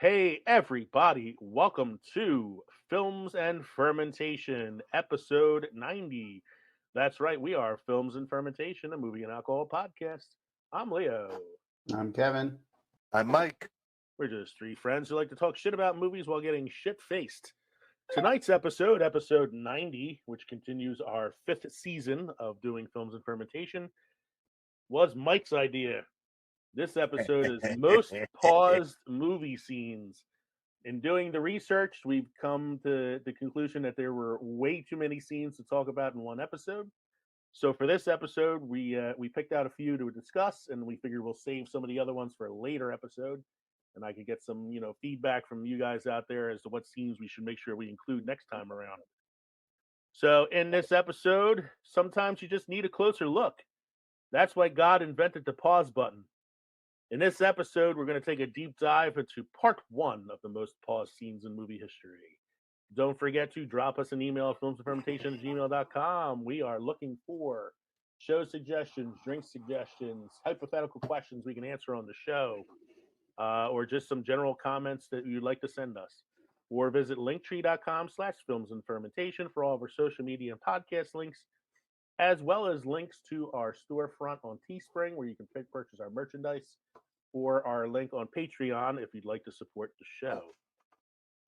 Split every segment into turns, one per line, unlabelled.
Hey, everybody, welcome to Films and Fermentation, episode 90. That's right, we are Films and Fermentation, a movie and alcohol podcast. I'm Leo.
I'm Kevin.
I'm Mike.
We're just three friends who like to talk shit about movies while getting shit faced. Tonight's episode 90, which continues our fifth season of doing Films and Fermentation, was Mike's idea. This episode is most paused movie scenes. In doing the research, we've come to the conclusion that there were way too many scenes to talk about in one episode. So for this episode, we picked out a few to discuss, and we figured we'll save some of the other ones for a later episode, and I could get some feedback from you guys out there as to what scenes we should make sure we include next time around. So in this episode, sometimes you just need a closer look. That's why God invented the pause button. In this episode, we're going to take a deep dive into part one of the most paused scenes in movie history. Don't forget to drop us an email at filmsandfermentation@gmail.com. We are looking for show suggestions, drink suggestions, hypothetical questions we can answer on the show, or just some general comments that you'd like to send us. Or visit linktree.com/filmsandfermentation for all of our social media and podcast links, as well as links to our storefront on Teespring, where you can purchase our merchandise, or our link on Patreon if you'd like to support the show.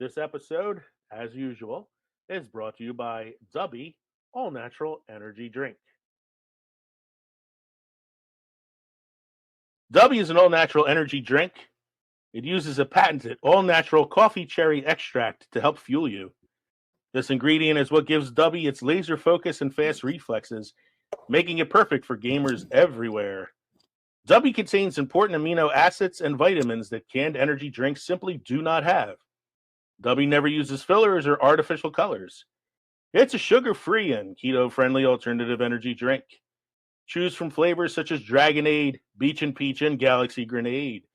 This episode, as usual, is brought to you by Dubby All Natural Energy Drink. Dubby is an all-natural energy drink. It uses a patented all-natural coffee cherry extract to help fuel you. This ingredient is what gives Dubby its laser focus and fast reflexes, making it perfect for gamers everywhere. Dubby contains important amino acids and vitamins that canned energy drinks simply do not have. Dubby never uses fillers or artificial colors. It's a sugar-free and keto-friendly alternative energy drink. Choose from flavors such as Dragonade, Beach and Peach, and Galaxy Grenade.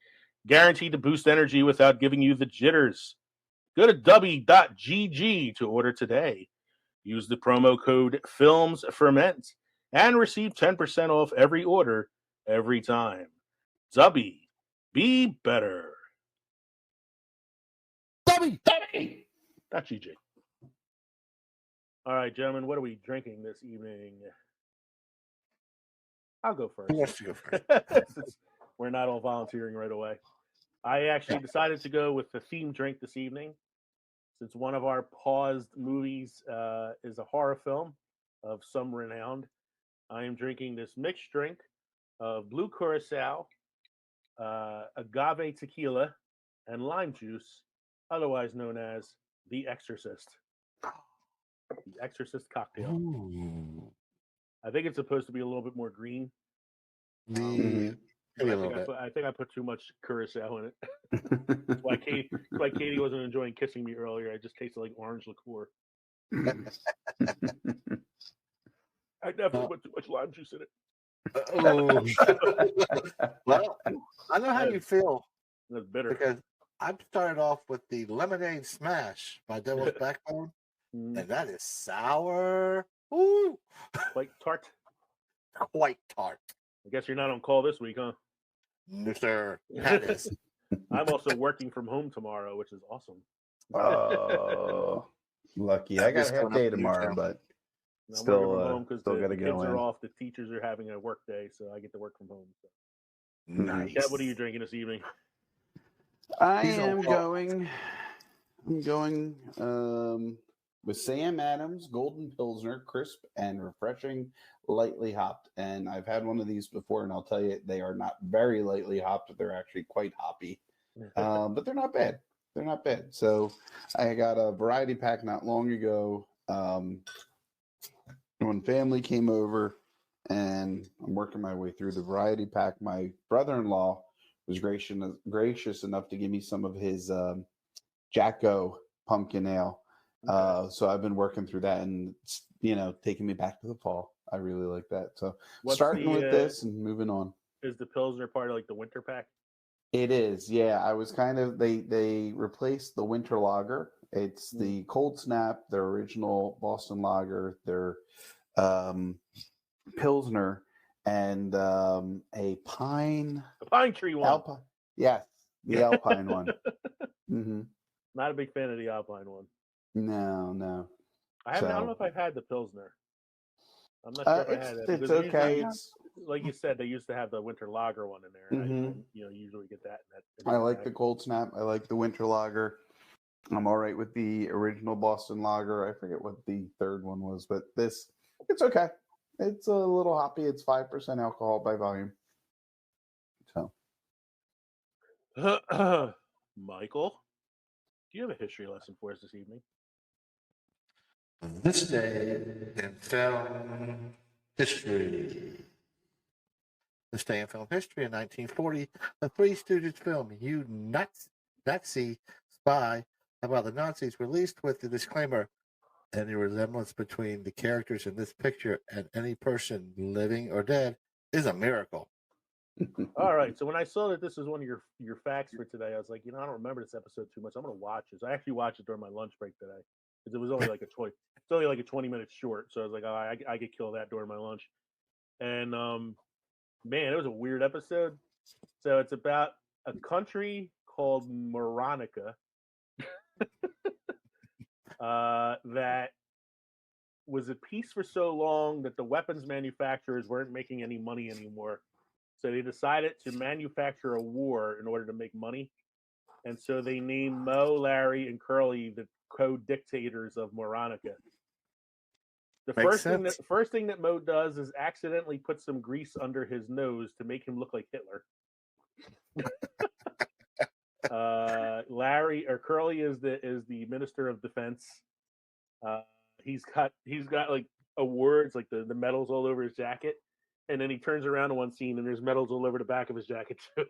Guaranteed to boost energy without giving you the jitters. Go to dubby.gg to order today. Use the promo code FILMSFERMENT and receive 10% off every order every time. Dubby, be better. Dubby! .gg. All right, gentlemen, what are we drinking this evening? I'll go first.
Who wants to go first?
Since we're not all volunteering right away. I actually decided to go with the theme drink this evening, since one of our paused movies is a horror film of some renown. I am drinking this mixed drink of blue curacao, agave tequila, and lime juice, otherwise known as The Exorcist. The Exorcist cocktail.
Ooh.
I think it's supposed to be a little bit more green.
Maybe a little bit.
I think I put too much curacao in it. That's why Katie wasn't enjoying kissing me earlier. I just tasted like orange liqueur. I definitely put too much lime juice in it.
Well, I know how you feel
That's bitter.
because I've started off with the Lemonade Smash by Devil's Backbone, and that is sour. Ooh,
Quite tart.
quite tart.
I guess you're not on call this week, huh?
No, sir. That is.
I'm also working from home tomorrow, which is awesome.
Oh, lucky. I got a half day tomorrow, but
I'm
Still,
working from home because
still
the
gotta
kids
go
are
in.
off. The teachers are having a work day, so I get to work from home. So.
Nice.
Kev, what are you drinking this evening?
I
He's
am
on
going. I'm going with Sam Adams Golden Pilsner, crisp and refreshing, lightly hopped. And I've had one of these before, and I'll tell you, they are not very lightly hopped. They're actually quite hoppy, but they're not bad. They're not bad. So I got a variety pack not long ago. When family came over, and I'm working my way through the variety pack, my brother-in-law was gracious enough to give me some of his Jacko pumpkin ale. So I've been working through that, and it's, taking me back to the fall. I really like that. So starting with this and moving on.
Is the Pilsner part of like the winter pack?
It is, yeah. I was kind of they replaced the winter lager. It's the Cold Snap, their original Boston lager, their Pilsner, and a pine
The pine tree one.
Yes, The Alpine one. Mm-hmm.
Not a big fan of the Alpine one.
No.
I don't know if I've had the Pilsner. I'm not sure if I had that.
It's
Because
okay.
Usually, like you said, they used to have the winter lager one in there. And I usually get that.
I like the Cold Snap. I like the winter lager. I'm all right with the original Boston lager. I forget what the third one was, but it's okay. It's a little hoppy. It's 5% alcohol by volume. So,
Michael, do you have a history lesson for us this evening?
This day in film history. This day in film history in 1940, the Three Stooges film "You Nazi Spy" about the Nazis released with the disclaimer: any resemblance between the characters in this picture and any person, living or dead, is a miracle.
All right. So when I saw that this was one of your facts for today, I was like, I don't remember this episode too much. I'm gonna watch this. I actually watched it during my lunch break today because it was only like it's only like a 20 minutes short. So I was like, oh, I could kill that during my lunch. And man, it was a weird episode. So it's about a country called Moronica that was at peace for so long that the weapons manufacturers weren't making any money anymore. So they decided to manufacture a war in order to make money. And so they named Mo, Larry, and Curly the co-dictators of Moronica. The
Makes
first thing that Mo does is accidentally put some grease under his nose to make him look like Hitler. Larry or Curly is the Minister of Defense. He's got like awards, like the medals all over his jacket, and then he turns around in one scene and there's medals all over the back of his jacket too.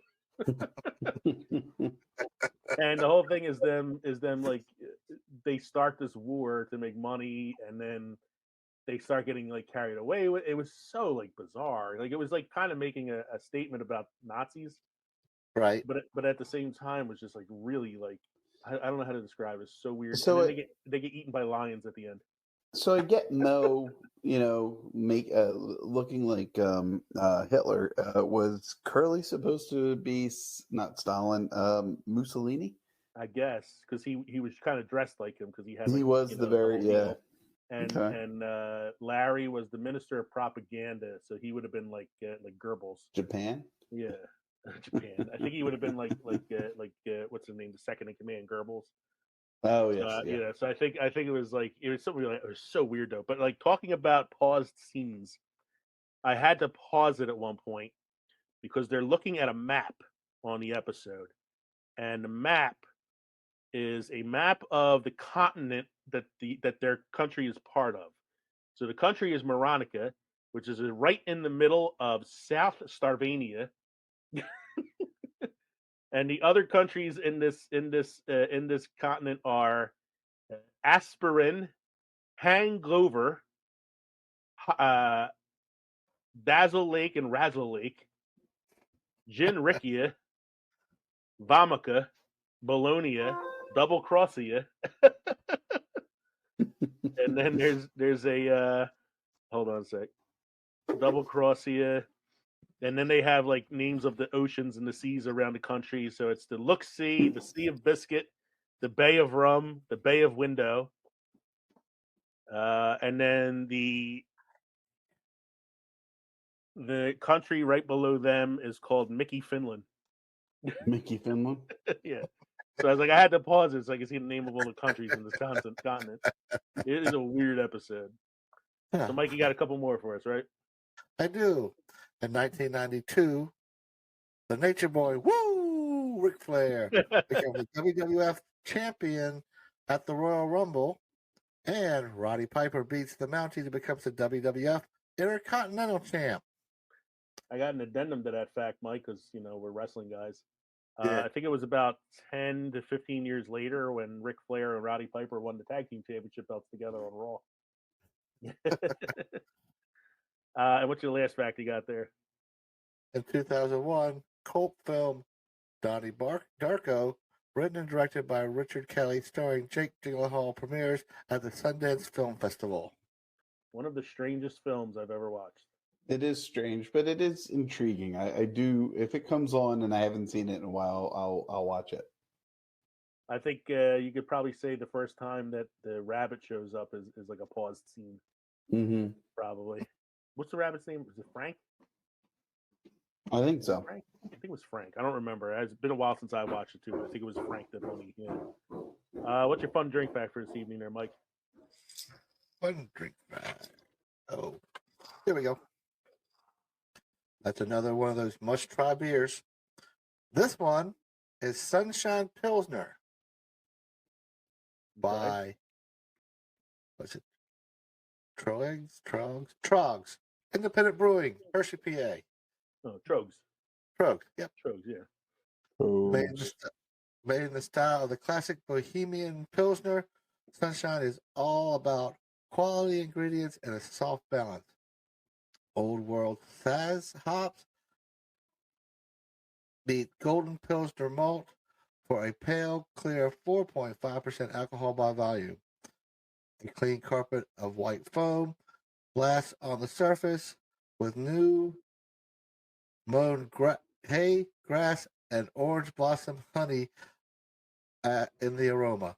And the whole thing is them like they start this war to make money, and then they start getting like carried away. It was so like bizarre. Like it was like kind of making a statement about Nazis,
Right.
but at the same time was just like really like I don't know how to describe it. It's so weird.
So
and then they get eaten by lions at the end.
So I get Mo, looking like Hitler. Was Curly supposed to be not Stalin, Mussolini?
I guess because he was kind of dressed like him because he had
he was the very
deal. And
okay.
and Larry was the minister of propaganda, so he would have been like Goebbels.
Japan.
Yeah, Japan. I think he would have been like what's his name, the second in command, Goebbels.
Oh yes,
yeah. So I think it was like it was something like it was so weird though. But like talking about paused scenes, I had to pause it at one point because they're looking at a map on the episode, and the map is a map of the continent that their country is part of. So the country is Moronica, which is right in the middle of South Starvania. And the other countries in this continent are Aspirin, Hangover, Dazzle Lake and Razzle Lake, Jinrikia, Vamica, Bologna, Double Crossia, and then there's a hold on a sec, Double Crossia, and then they have like names of the oceans and the seas around the country. So it's the Look Sea, the Sea of Biscuit, the Bay of Rum, the Bay of Window, and then the country right below them is called Mickey, Finland.
Mickey, Finland.
Yeah. So I was like, I had to pause it so I could see the name of all the countries in this continent. It is a weird episode.
Yeah.
So, Mike, you got a couple more for us, right?
I do. In 1992, the Nature Boy, Ric Flair, became the WWF champion at the Royal Rumble, and Roddy Piper beats the Mountie to become the WWF Intercontinental Champ.
I got an addendum to that fact, Mike, because we're wrestling guys.
Yeah.
I think it was about 10 to 15 years later when Ric Flair and Roddy Piper won the tag team championship belts together on Raw. And what's your last fact you got there?
In 2001, cult film Donnie Darko, written and directed by Richard Kelly, starring Jake Gyllenhaal, premieres at the Sundance Film Festival.
One of the strangest films I've ever watched.
It is strange, but it is intriguing. I do. If it comes on and I haven't seen it in a while, I'll watch it.
I think you could probably say the first time that the rabbit shows up is like a paused scene.
Mm-hmm.
Probably. What's the rabbit's name? Is it Frank?
I think so.
Frank? I think it was Frank. I don't remember. It's been a while since I watched it too. But I think it was Frank the bunny. Yeah. What's your fun drink fact for this evening, there, Mike?
Fun drink fact. Oh, here we go. That's another one of those must-try beers. This one is Sunshine Pilsner by, what's it? Trogs. Independent Brewing, Hershey, PA.
Oh, Trogs.
Trogs, yep.
Trogs, yeah.
Made in the style of the classic Bohemian Pilsner, Sunshine is all about quality ingredients and a soft balance. Old World Saz hops beat Golden Pilsner malt for a pale, clear 4.5% alcohol by volume. A clean carpet of white foam blasts on the surface with new mown hay, grass, and orange blossom honey in the aroma.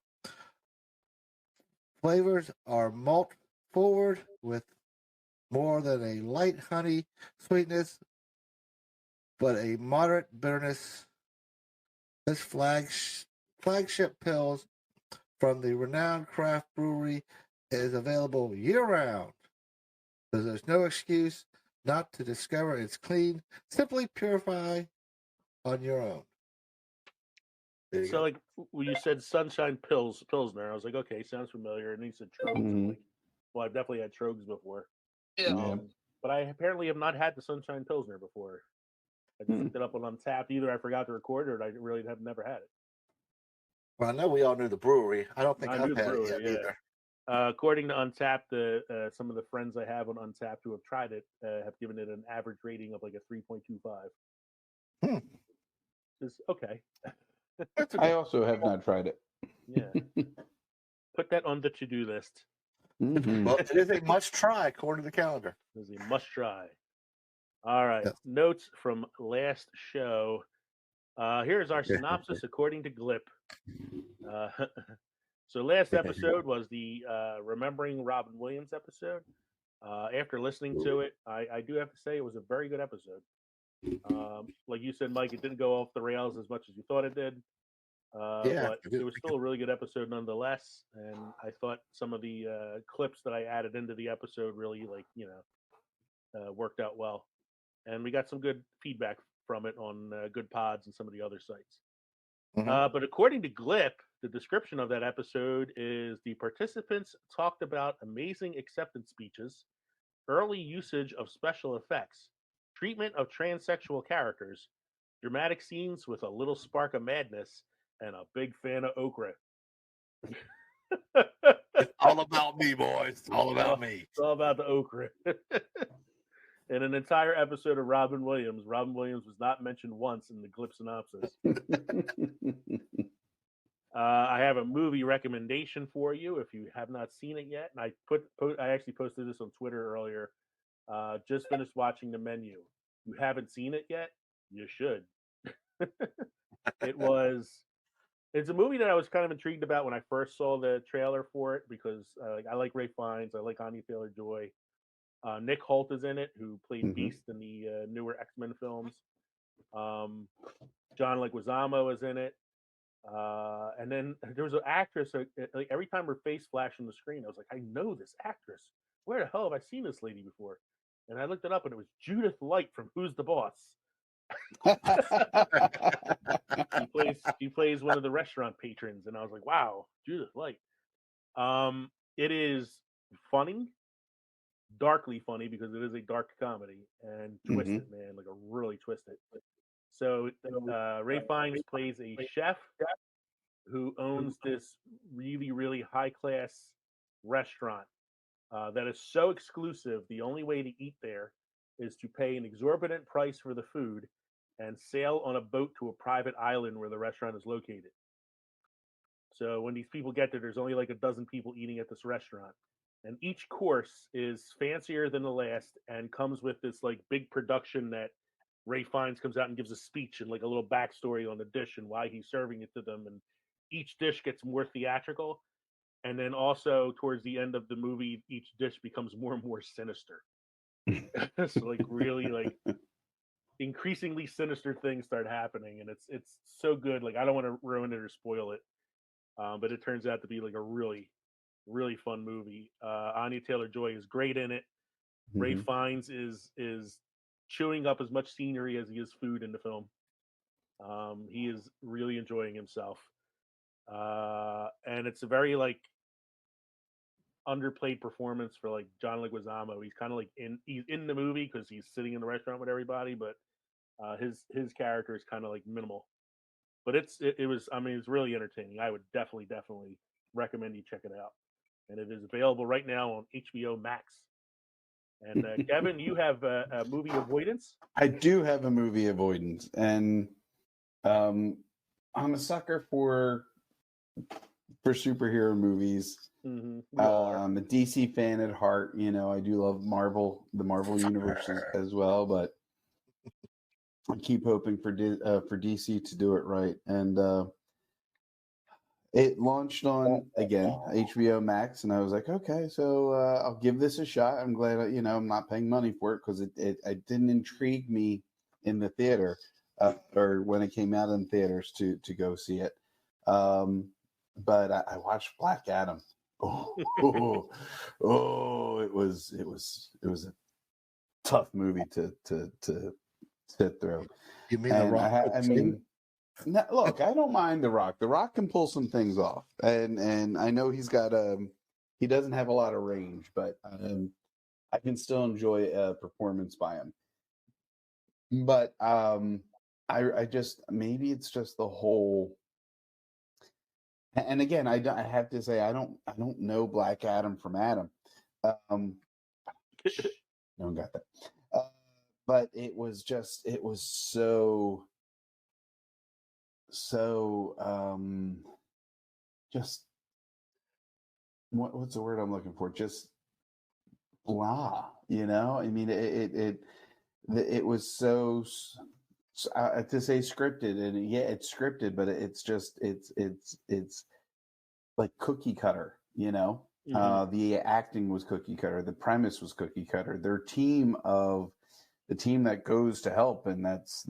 Flavors are malt forward with more than a light honey sweetness, but a moderate bitterness. This flagship pills from the renowned craft brewery is available year-round. So there's no excuse not to discover its clean, simply purify on your own.
So, like, when you said Sunshine Pilsner, I was like, okay, sounds familiar. And he said Trogs.
Mm-hmm.
Like, well, I've definitely had Trogs before.
Yeah.
But I apparently have not had the Sunshine Pilsner before. I just looked it up on Untapped. Either I forgot to record it or I really have never had it.
Well, I know we all knew the brewery. I don't think I've had
brewery,
it yet either.
According to Untapped, some of the friends I have on Untapped who have tried it have given it an average rating of like a 3.25. Just okay.
That's okay.
I also have not tried it.
Yeah. Put that on the to-do list.
Mm-hmm.
Well, it is a must-try according to the calendar.
It is a must-try. All right.
Yes.
Notes from last show. Here's our synopsis according to Glip. So last episode was the Remembering Robin Williams episode. After listening to it, I do have to say it was a very good episode. Like you said, Mike, it didn't go off the rails as much as you thought it did. But it was still a really good episode nonetheless. And I thought some of the clips that I added into the episode really, worked out well. And we got some good feedback from it on Good Pods and some of the other sites.
Mm-hmm.
But according to Glip, the description of that episode is the participants talked about amazing acceptance speeches, early usage of special effects, treatment of transsexual characters, dramatic scenes with a little spark of madness, and a big fan of okra.
It's all about me, boys. It's all about me.
It's all about the okra. In an entire episode of Robin Williams was not mentioned once in the Glip synopsis. I have a movie recommendation for you if you have not seen it yet. And I actually posted this on Twitter earlier. Just finished watching The Menu. You haven't seen it yet? You should. It's a movie that I was kind of intrigued about when I first saw the trailer for it because I like Ray Fiennes, I like Anya Taylor-Joy. Nick Holt is in it, who played Beast in the newer X-Men films. John Leguizamo is in it. And then there was an actress, like every time her face flashed on the screen, I was like, I know this actress. Where the hell have I seen this lady before? And I looked it up and it was Judith Light from Who's the Boss? She plays one of the restaurant patrons, and I was like, wow, Judith Light. It is funny, darkly funny because it is a dark comedy and twisted, man, like a really twisted. So Ray Fiennes plays a chef who owns this really, really high class restaurant that is so exclusive. The only way to eat there is to pay an exorbitant price for the food and sail on a boat to a private island where the restaurant is located. So when these people get there, there's only like a dozen people eating at this restaurant. and each course is fancier than the last and comes with this like big production that Ray Fiennes comes out and gives a speech and like a little backstory on the dish and why he's serving it to them, and each dish gets more theatrical. And then also towards the end of the movie, each dish becomes more and more sinister. So like really like increasingly sinister things start happening, and it's so good. Like I don't want to ruin it or spoil it, but it turns out to be like a really fun movie. Anya Taylor Joy is great in it. Ray
Mhm.
Fiennes is chewing up as much scenery as he is food in the film. He is really enjoying himself, and it's a very like underplayed performance for like John Leguizamo. He's kind of like he's in the movie because he's sitting in the restaurant with everybody, but his character is kind of like minimal. But it was, I mean, it's really entertaining. I would definitely recommend you check it out, and it is available right now on HBO Max. And Kevin, you have a movie avoidance.
I do have a movie avoidance, and um, I'm a sucker for superhero movies.
We all are.
I'm a DC fan at heart. You know, I do love the Marvel universe as well, but I keep hoping for DC to do it right. And it launched on again HBO Max, and I was like, okay, so I'll give this a shot. I'm glad I'm not paying money for it because it didn't intrigue me in the theater or when it came out in theaters to go see it. But I watched Black Adam. It was a tough movie to sit through.
You mean The
And
Rock?
I mean, look, I don't mind The Rock. The Rock can pull some things off, and I know he's got he doesn't have a lot of range, but I can still enjoy a performance by him. But I just maybe it's just the whole. And again, I have to say I don't know Black Adam from Adam. Um, no one got that. But it was so just what's the word I'm looking for? Just blah, you know? I mean, it was so to say scripted, and yeah, it's scripted, but it's like cookie cutter, you know? The acting was cookie cutter, the premise was cookie cutter. The team that goes to help, and that's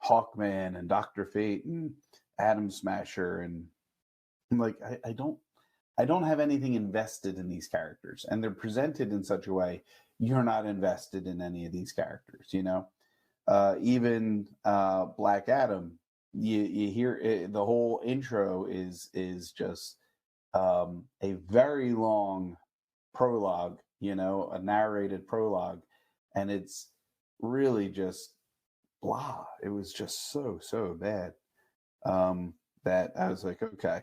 Hawkman and Dr. Fate and Atom Smasher, and I'm like, I don't have anything invested in these characters, and they're presented in such a way you're not invested in any of these characters. You know, even Black Adam, you hear the whole intro is just a very long prologue. You know, a narrated prologue, and it's really just blah. It was just so bad that I was like, okay.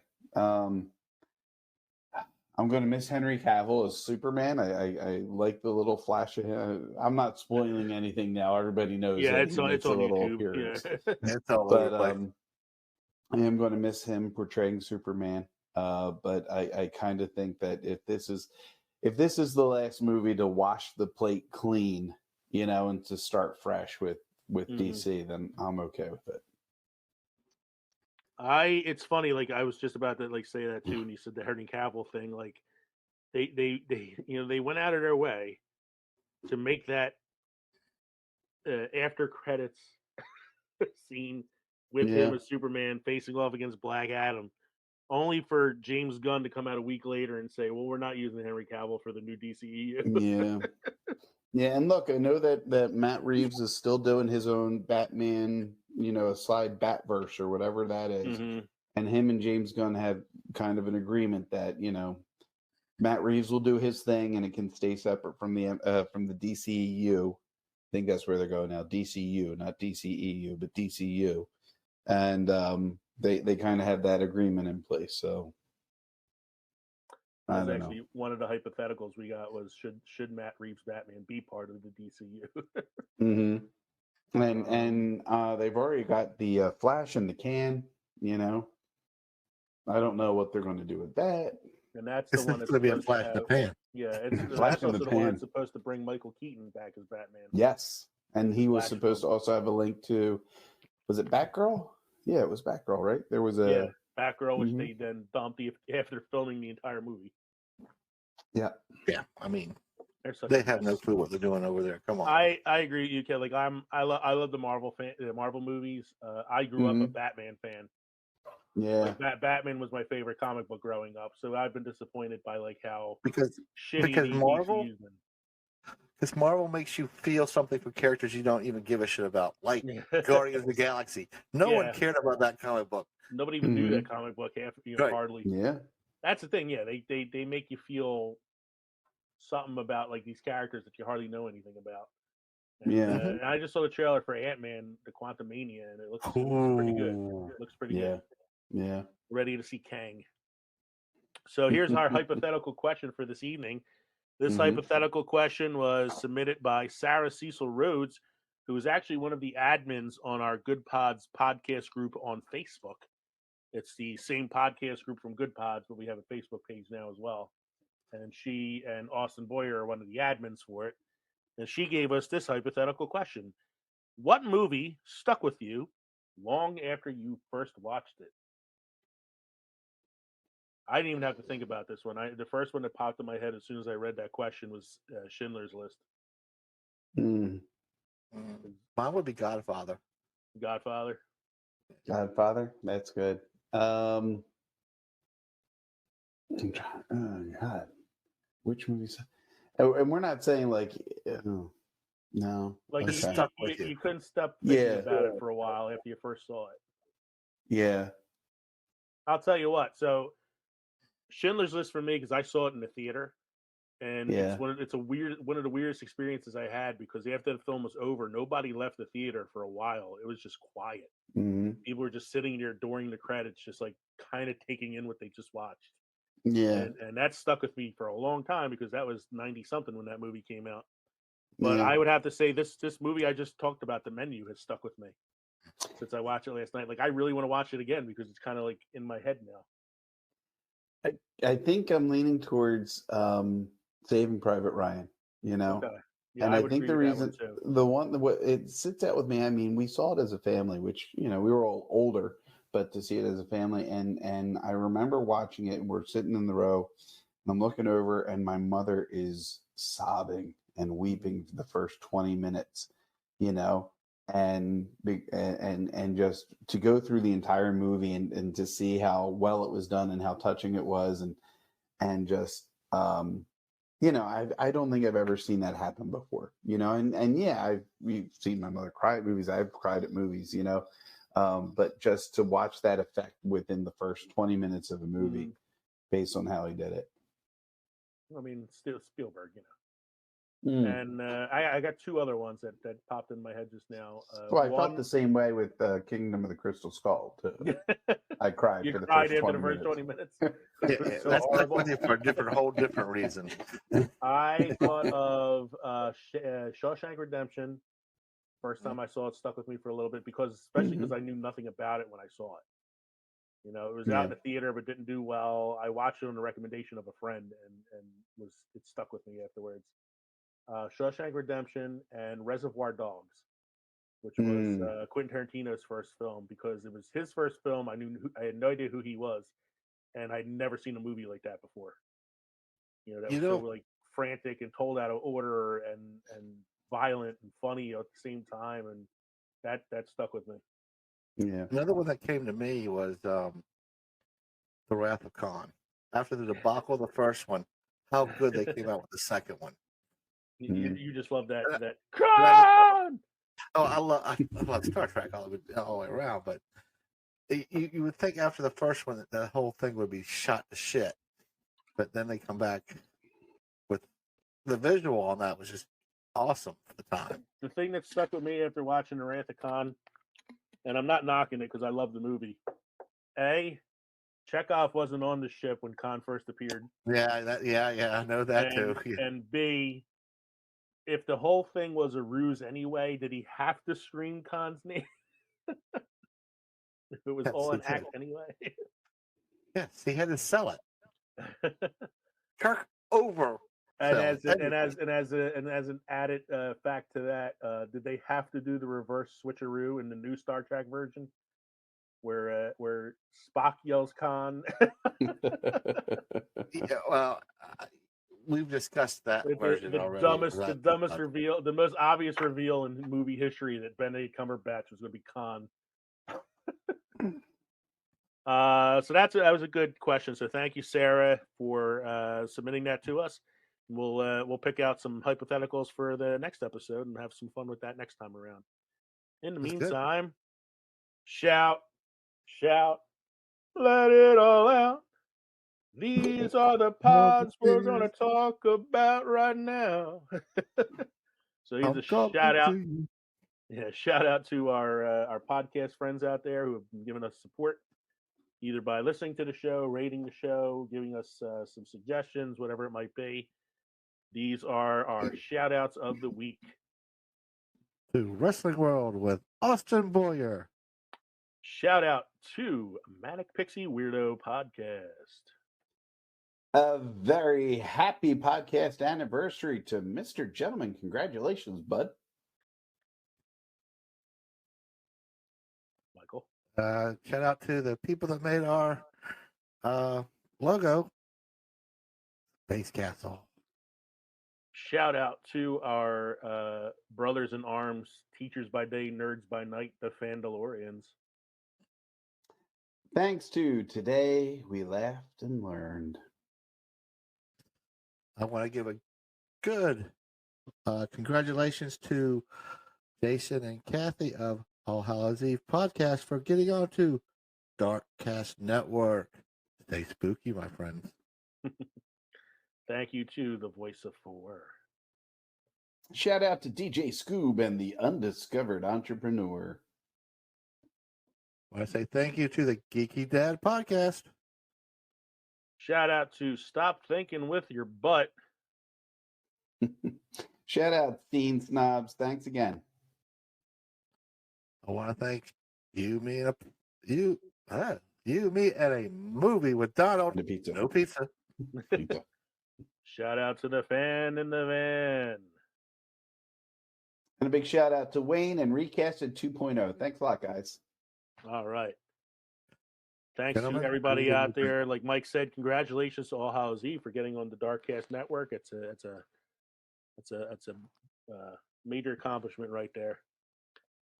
I'm going to miss Henry Cavill as Superman. I like the little flash of him. I'm not spoiling anything now. Everybody knows
Yeah,
that
it's
he makes
it's
a
on
little
YouTube.
appearance.
Yeah.
It's all over
But
the place.
I am going to miss him portraying Superman. But I kind of think that if this is the last movie to wash the plate clean, you know, and to start fresh with DC, then I'm okay with it.
It's funny, like I was just about to like say that too, and you said the Henry Cavill thing. Like they they went out of their way to make that after credits scene with him
Yeah.
as Superman facing off against Black Adam, only for James Gunn to come out a week later and say, "Well, we're not using Henry Cavill for the new DCEU."
Yeah. Yeah, and look, I know that Matt Reeves is still doing his own Batman, you know, a side Batverse or whatever that is. And him and James Gunn have kind of an agreement that, you know, Matt Reeves will do his thing and it can stay separate from the DCEU. I think that's where they're going now, DCU, not DCEU, but DCU. And they kind of have that agreement in place, so
That
I
was
don't know.
actually one of the hypotheticals we got was should Matt Reeves Batman be part of the DCU?
Mm-hmm. And they've already got the Flash in the can, you know. I don't know what they're going to do with that.
And that's the
It's
one that's
going to be a
supposed
flash
to
in the
have.
pan.
Yeah,
Flash
that's
in the
also the one
pan.
that's supposed to bring Michael Keaton back as Batman.
Yes, and he was
Flash
supposed to
film.
also have a link to. Was it Batgirl? Yeah, it was Batgirl, right? There was a.
Yeah, Batgirl, which
Mhm.
they then dumped after filming the entire movie.
Yeah.
Yeah, I mean,
They're such
they
a
have no
mess.
clue what they're doing over there. Come on.
I agree with you, Ken. Like I love the Marvel movies. I grew up a
Mhm.
Batman fan.
Yeah.
Like Batman was my favorite comic book growing up. So I've been disappointed by like how
because
shitty these DCU's been.
Because Marvel makes you feel something for characters you don't even give a shit about, like Guardians of the Galaxy. No one
Yeah.
cared about that comic book.
Nobody even knew that comic book
Right.
hardly.
Yeah.
That's the thing. Yeah, they make you feel something about like these characters that you hardly know anything about. And,
Yeah.
and I just saw the trailer for Ant-Man, the Quantumania, and it looks pretty good.
Ooh.
It looks pretty
Yeah.
good.
Yeah.
Ready to see Kang. So here's our hypothetical question for this evening. This hypothetical question was submitted by Sarah Cecil Rhodes, who is actually one of the admins on our Good Pods podcast group on Facebook. It's the same podcast group from Good Pods, but we have a Facebook page now as well. And she and Austin Boyer are one of the admins for it. And she gave us this hypothetical question. What movie stuck with you long after you first watched it? I didn't even have to think about this one. The first one that popped in my head as soon as I read that question was Schindler's List.
Mm.
Mine would be Godfather.
Godfather.
Godfather. That's good. Oh God, which movies? And we're not saying like, no.
Like
It's
Okay.
stuck with you.
you couldn't stop thinking
Yeah.
about it for a while after you first saw it.
Yeah.
I'll tell you what. So Schindler's List for me because I saw it in the theater, and
Yeah.
it's one of the weirdest experiences I had because after the film was over, nobody left the theater for a while. It was just quiet.
hmm
People were just sitting there during the credits, just like kind of taking in what they just watched.
Yeah.
And that stuck with me for a long time because that was 90 something when that movie came out. But
Yeah.
I would have to say this movie I just talked about, The Menu, has stuck with me since I watched it last night. Like I really want to watch it again because it's kind of like in my head now.
I think I'm leaning towards Saving Private Ryan. You know.
Okay. Yeah,
And I
would
think the
agree with that
reason
one too.
what it sits out with me, I mean, we saw it as a family, which, we were all older, but to see it as a family. And I remember watching it and we're sitting in the row and I'm looking over and my mother is sobbing and weeping for the first 20 minutes, and just to go through the entire movie and to see how well it was done and how touching it was. And just, I don't think I've ever seen that happen before, and yeah, we've seen my mother cry at movies. I've cried at movies, but just to watch that effect within the first 20 minutes of a movie based on how he did it.
I mean, still Spielberg,
Mm.
And I got two other ones that popped in my head just now.
Well, I felt the same way with Kingdom of the Crystal Skull, too. I cried for the first 20 minutes.
20 minutes.
Yeah,
so
that's
horrible.
with you for a whole different reason.
I thought of Shawshank Redemption. First time I saw it stuck with me for a little bit especially because I knew nothing about it when I saw it. It was out in the theater but didn't do well. I watched it on the recommendation of a friend and it stuck with me afterwards. Shawshank Redemption and Reservoir Dogs, which was Quentin Tarantino's first film because it was his first film. I had no idea who he was, and I'd never seen a movie like that before. That was so like frantic and told out of order and violent and funny at the same time, and that stuck with me.
Yeah.
Another one that came to me was The Wrath of Khan. After the debacle of the first one, how good they came out with the second one.
You just love that Khan.
I love Star Trek all the way around, but you would think after the first one that the whole thing would be shot to shit, but then they come back with the visual on that was just awesome for the time.
The thing that stuck with me after watching The Wrath of Khan, and I'm not knocking it because I love the movie. Chekhov wasn't on the ship when Khan first appeared.
Yeah, I know that too. Yeah.
And B, if the whole thing was a ruse anyway, did he have to scream Khan's name? If it was all an act anyway.
Yes, he had to sell it. Kirk over.
And as an added fact to that, did they have to do the reverse switcheroo in the new Star Trek version, where Spock yells Khan?
Yeah, well, we've discussed that version already.
The dumbest reveal, the most obvious reveal in movie history that Benedict Cumberbatch was going to be Khan. So that was a good question. So thank you, Sarah, for submitting that to us. We'll pick out some hypotheticals for the next episode and have some fun with that next time around. In the meantime, shout, let it all out. These are the pods we're going to talk about right now. So here's a shout out. Yeah, shout out to our podcast friends out there who have been giving us support, either by listening to the show, rating the show, giving us some suggestions, whatever it might be. These are our shout outs of the week.
To Wrestling World with Austin Boyer.
Shout out to Manic Pixie Weirdo Podcast.
A very happy podcast anniversary to Mr. Gentleman. Congratulations, bud.
Michael.
Shout out to the people that made our logo, Space Castle.
Shout out to our brothers in arms, teachers by day, nerds by night, the Fandalorians.
Thanks to Today We Laughed and Learned.
I want to give a good congratulations to Jason and Kathy of All Hallows Eve podcast for getting on to Darkcast Network. Stay spooky, my friends.
Thank you to the Voice of Four.
Shout out to DJ Scoob and the Undiscovered Entrepreneur.
I want to say thank you to the Geeky Dad podcast.
Shout out to Stop Thinking with Your Butt.
Shout out Fiend Snobs. Thanks again.
I want to thank you, me, and me, and a movie with Donald.
The pizza.
No pizza.
Shout out to the fan in the van.
And a big shout out to Wayne and Recasted 2.0. Thanks a lot, guys.
All right. Thanks to everybody out there. Like Mike said, congratulations to All Hallows Eve for getting on the Darkcast Network. It's a major accomplishment right there.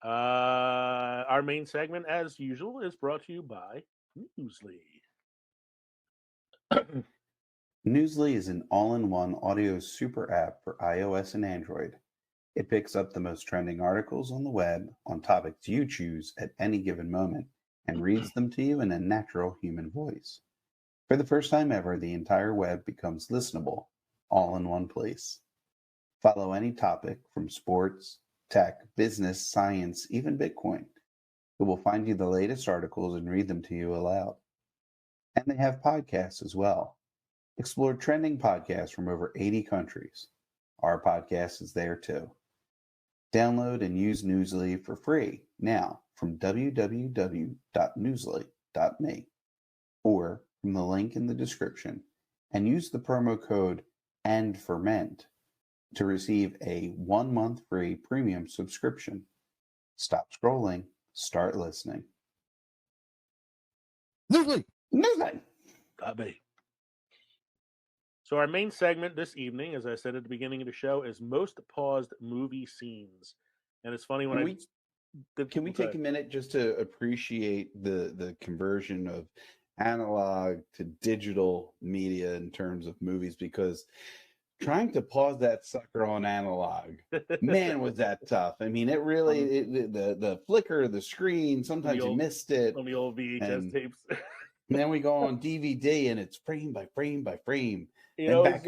Our main segment, as usual, is brought to you by Newsly.
Newsly is an all-in-one audio super app for iOS and Android. It picks up the most trending articles on the web on topics you choose at any given moment and reads them to you in a natural human voice. For the first time ever, the entire web becomes listenable, all in one place. Follow any topic from sports, tech, business, science, even Bitcoin. It will find you the latest articles and read them to you aloud. And they have podcasts as well. Explore trending podcasts from over 80 countries. Our podcast is there too. Download and use Newsly for free now from www.newsly.me or from the link in the description, and use the promo code ANDFERMENT to receive a 1 month free premium subscription. Stop scrolling, start listening.
Newsly!
.me. So our main segment this evening, as I said at the beginning of the show, is most paused movie scenes. And it's funny when
Can we take a minute just to appreciate the conversion of analog to digital media in terms of movies? Because trying to pause that sucker on analog, man, was that tough. I mean, it really, the flicker of the screen, sometimes you missed it.
On the old VHS tapes.
Then we go on DVD and it's frame by frame by frame.
You know, what's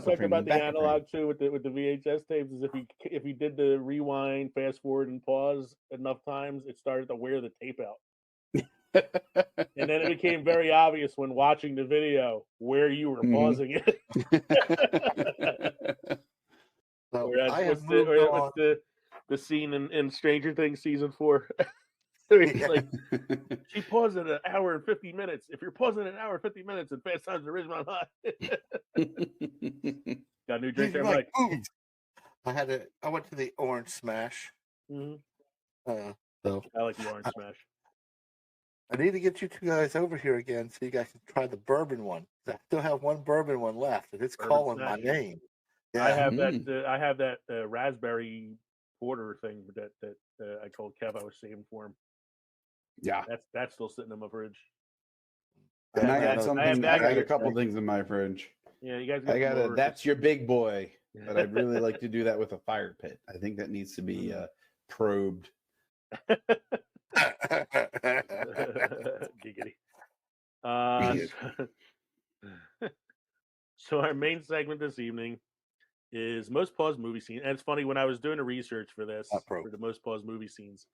something about the analog too with the VHS tapes is if you did the rewind, fast forward, and pause enough times, it started to wear the tape out. And then it became very obvious when watching the video where you were pausing it.
So
what's the scene in Stranger Things season 4? It's like she paused at 1 hour and 50 minutes. If you're pausing an hour and 50 minutes in Fast Times at Ridgemont High, got a new drink there, Mike.
I went to the Orange Smash.
Mm-hmm.
So
I like the Orange Smash.
I need to get you two guys over here again so you guys can try the bourbon one. I still have one bourbon one left, and it's
Bourbon
calling
Smash.
my name. Yeah.
I have that. I have that raspberry porter thing that I told Kev I was saving for him.
Yeah,
that's still sitting in my fridge.
And I got something. I got a couple
today.
things in my fridge.
Yeah, you guys.
I got a. That's your big boy. But I'd really like to do that with a fire pit. I think that needs to be probed.
Giggity. So our main segment this evening is most paused movie scene. And it's funny, when I was doing the research for this, for the most paused movie scenes,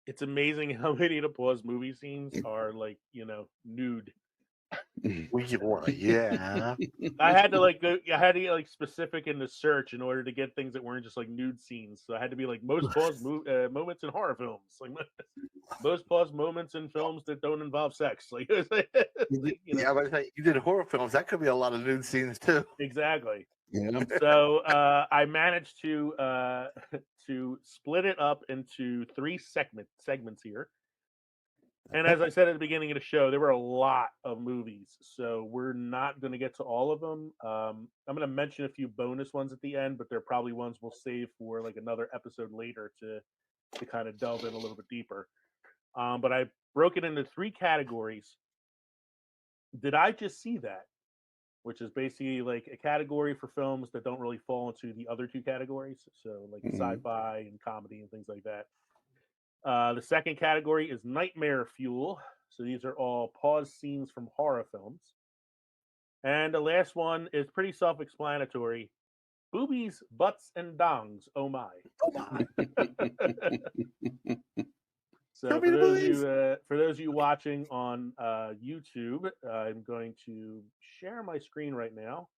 it's amazing how many of the paused movie scenes are like, nude.
Yeah.
I had to get like specific in the search in order to get things that weren't just like nude scenes. So I had to be like most paused moments in horror films, like most paused moments in films that don't involve sex. Like,
Yeah, but you did horror films. That could be a lot of nude scenes too.
Exactly.
Yeah.
So I managed to split it up into 3 segments here. And as I said at the beginning of the show, there were a lot of movies, so we're not going to get to all of them. I'm going to mention a few bonus ones at the end, but they're probably ones we'll save for like another episode later to kind of delve in a little bit deeper. But I broke it into 3 categories. Did I just see that? Which is basically like a category for films that don't really fall into the other 2 categories, so like sci-fi and comedy and things like that. The second category is nightmare fuel. So these are all pause scenes from horror films. And the last one is pretty self-explanatory. Boobies, butts, and dongs. Oh my.
Oh my.
So for those of you watching on YouTube, I'm going to share my screen right now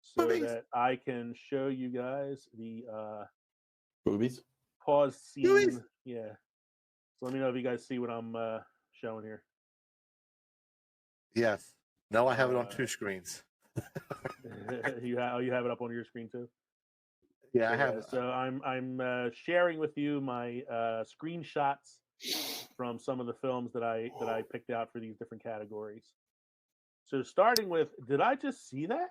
so that I can show you guys the
Boobies.
pause scene. Yeah. So let me know if you guys see what I'm showing here.
Yes. No, I have it on 2 screens.
you have it up on your screen too.
Yeah, I have.
So I'm sharing with you my screenshots from some of the films that I picked out for these different categories. So starting with, did I just see that?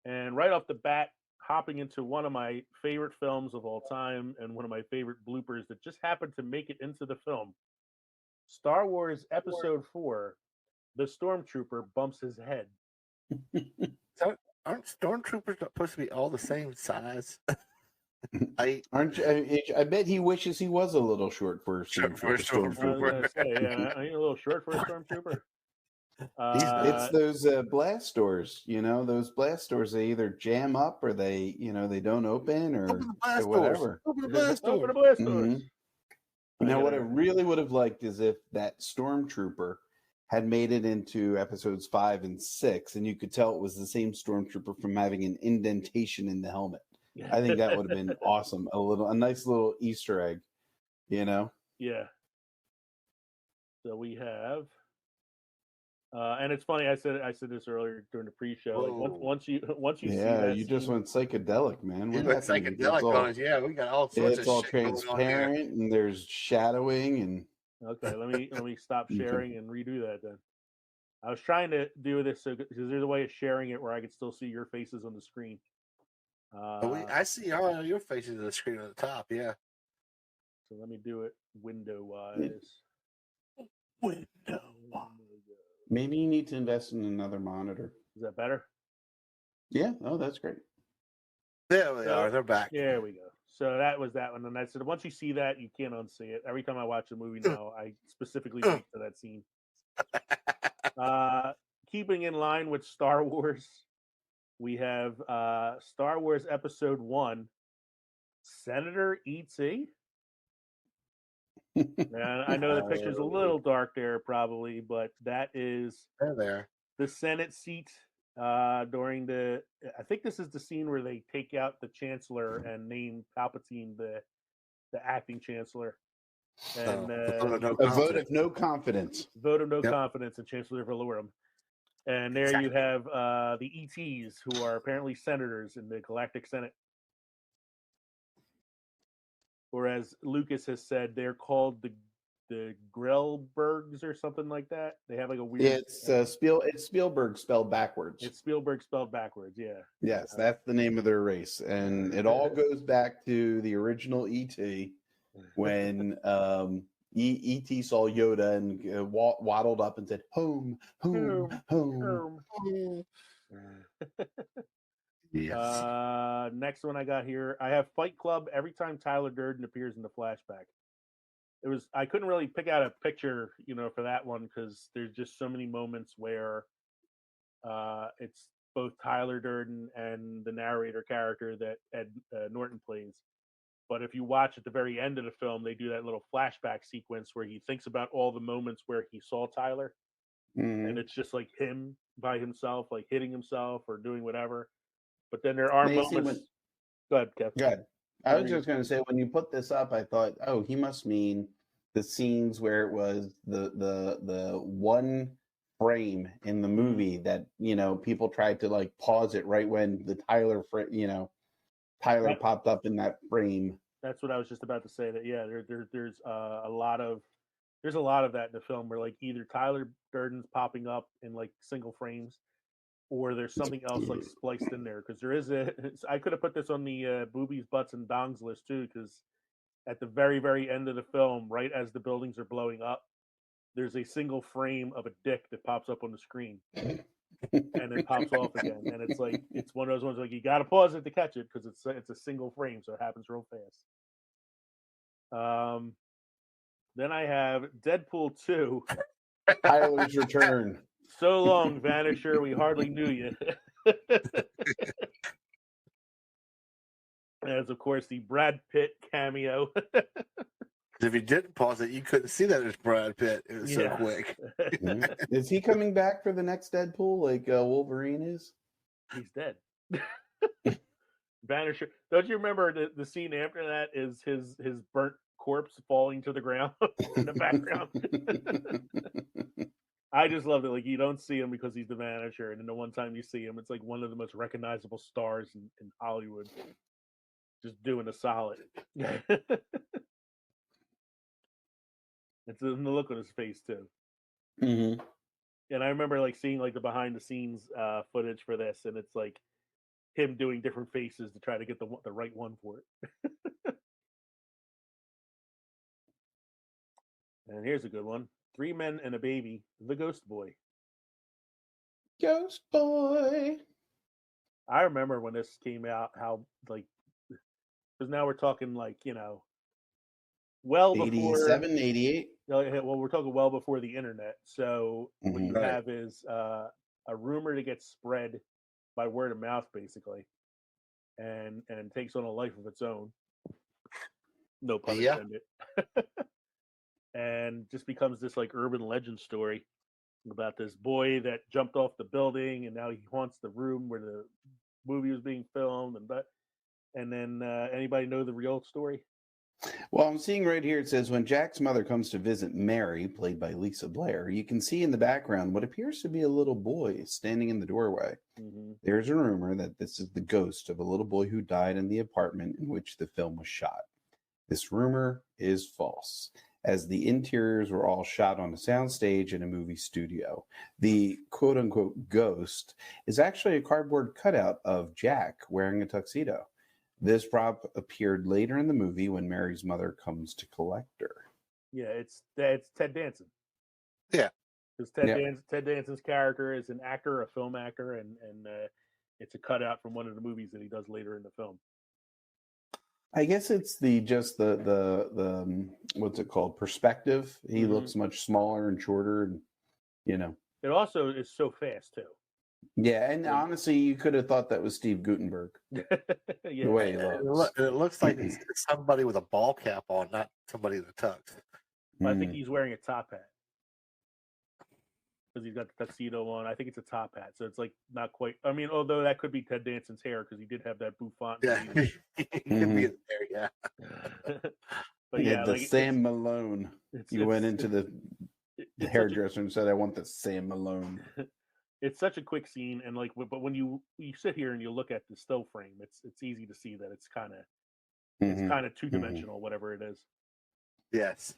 And right off the bat, hopping into one of my favorite films of all time and one of my favorite bloopers that just happened to make it into the film. Star Wars Episode 4, the Stormtrooper bumps his head.
So, aren't Stormtroopers supposed to be all the same size?
Aren't you, I bet he wishes he was a little short for a stormtrooper.
Yeah, are you a little short for a stormtrooper?
It's those blast doors, those blast doors. They either jam up or they don't open or whatever.
Open the blast doors.
Open the blast doors.
Mm-hmm. Now, what I really would have liked is if that stormtrooper had made it into episodes 5 and 6, and you could tell it was the same stormtrooper from having an indentation in the helmet. I think that would have been awesome. A nice little Easter egg, Yeah.
So we have, and it's funny. I said this earlier during the pre-show. Like once you see that,
you just went psychedelic, man.
You went psychedelic on us. Yeah, we got all sorts of
it's all
shit
transparent, and there's shadowing and.
Okay, let me stop sharing and redo that then. I was trying to do this because there's a way of sharing it where I could still see your faces on the screen.
I see all of your faces on the screen at the top. Yeah.
So let me do it window-wise.
Maybe you need to invest in another monitor.
Is that better?
Yeah. Oh, that's great.
There they are. They're back.
There we go. So that was that one. And I said, once you see that, you can't unsee it. Every time I watch a movie now, I specifically wait for that scene. Keeping in line with Star Wars, we have Star Wars Episode 1, Senator E.T. And I know the picture's a little dark there probably, but that is
there.
The Senate seat during I think this is the scene where they take out the Chancellor and name Palpatine the acting Chancellor. And
a vote of no confidence.
Vote of no confidence in Chancellor Valorum. And there you have the ETs, who are apparently senators in the Galactic Senate. Or as Lucas has said, they're called the Grellbergs or something like that. They have like a weird.
Yeah, it's Spielberg spelled backwards.
It's Spielberg spelled backwards. Yeah.
Yes, that's the name of their race, and it all goes back to the original ET when ET saw Yoda and waddled up and said, "Home, home, home."
Yes. Next one I got here, I have Fight Club. Every time Tyler Durden appears in the flashback, I couldn't really pick out a picture, for that one because there's just so many moments where it's both Tyler Durden and the narrator character that Ed Norton plays. But if you watch at the very end of the film, they do that little flashback sequence where he thinks about all the moments where he saw Tyler, and it's just like him by himself, like hitting himself or doing whatever. But then there are moments. Go ahead, Kev.
Go ahead. I was just going to say, when you put this up, I thought, oh, he must mean the scenes where it was the one frame in the movie that people tried to like pause it right when the Tyler popped up in that frame.
That's what I was just about to say. That there's a lot of that in the film where like either Tyler Durden's popping up in like single frames, or there's something else like spliced in there, because there is I could have put this on the boobies, butts, and dongs list too, because at the very, very end of the film, right as the buildings are blowing up, there's a single frame of a dick that pops up on the screen and then pops off again. And it's like, it's one of those ones like you got to pause it to catch it because it's a single frame, so it happens real fast. Then I have Deadpool 2.
Tyler's Return.
So long, Vanisher, we hardly knew you. As, of course, the Brad Pitt cameo.
If you didn't pause it, you couldn't see that it's Brad Pitt. It was so quick.
Is he coming back for the next Deadpool like Wolverine is?
He's dead. Vanisher. Don't you remember the scene after that is his burnt corpse falling to the ground in the background? I just love it. Like, you don't see him because he's the Vanisher, and then the one time you see him, it's like one of the most recognizable stars in Hollywood, just doing a solid. It's in the look on his face too.
Mm-hmm.
And I remember like seeing like the behind the scenes footage for this, and it's like him doing different faces to try to get the right one for it. And here's a good one: 3 Men and a Baby, The Ghost Boy.
Ghost Boy.
I remember when this came out, how like, because now we're talking like well before
87, 88.
Well, we're talking well before the internet. So what you have is a rumor that gets spread by word of mouth, basically, and takes on a life of its own. No pun intended. And just becomes this like urban legend story about this boy that jumped off the building, and now he haunts the room where the movie was being filmed. And then anybody know the real story?
Well, I'm seeing right here, it says, when Jack's mother comes to visit Mary, played by Lisa Blair, you can see in the background what appears to be a little boy standing in the doorway. Mm-hmm. There's a rumor that this is the ghost of a little boy who died in the apartment in which the film was shot. This rumor is false, as the interiors were all shot on a soundstage in a movie studio. The quote-unquote ghost is actually a cardboard cutout of Jack wearing a tuxedo. This prop appeared later in the movie when Mary's mother comes to collect her.
Yeah, it's Ted Danson.
Yeah,
because Ted Danson's character is an actor, a film actor, and it's a cutout from one of the movies that he does later in the film.
I guess it's the what's it called, perspective. He looks much smaller and shorter, and
It also is so fast too.
Yeah, and honestly, you could have thought that was Steve Guttenberg. The way he looks.
It looks like it's somebody with a ball cap on, not somebody in a tux.
I think he's wearing a top hat because he's got the tuxedo on. I think it's a top hat, so it's like not quite. I mean, although that could be Ted Danson's hair because he did have that bouffant.
Yeah, he could be in there. Yeah.
But
Yeah,
yeah,
the
like
Sam Malone. You went into the
it's
hairdresser and said, "I want the Sam Malone."
it's such a quick scene, and like, but when you sit here and you look at the still frame, it's easy to see that it's kind of two dimensional, whatever it is.
Yes.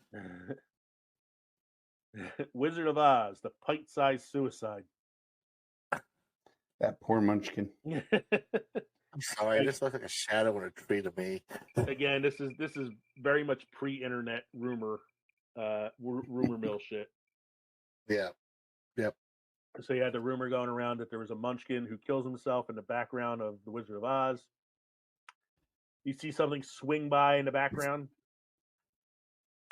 Wizard of Oz, the pint-sized suicide.
That poor munchkin.
I'm sorry, this looks like a shadow on a tree to me.
Again, this is very much pre-internet rumor mill shit.
Yeah. Yep.
So you had the rumor going around that there was a munchkin who kills himself in the background of the Wizard of Oz. You see something swing by in the background,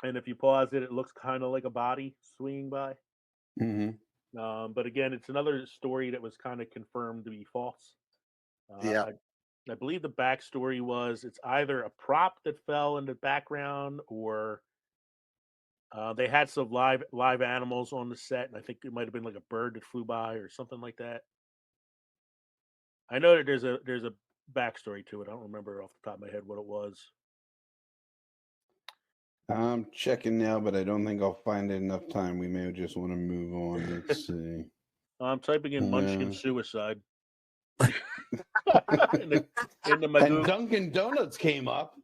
and if you pause it, it looks kind of like a body swinging by. But again, it's another story that was kind of confirmed to be false.
Yeah.
I believe the backstory was it's either a prop that fell in the background, or they had some live animals on the set, and I think it might have been like a bird that flew by or something like that. I know that there's a backstory to it. I don't remember off the top of my head what it was.
I'm checking now, but I don't think I'll find it enough time. We may just want to move on. Let's see.
I'm typing in Munchkin suicide. in the
and Dunkin' Donuts came up.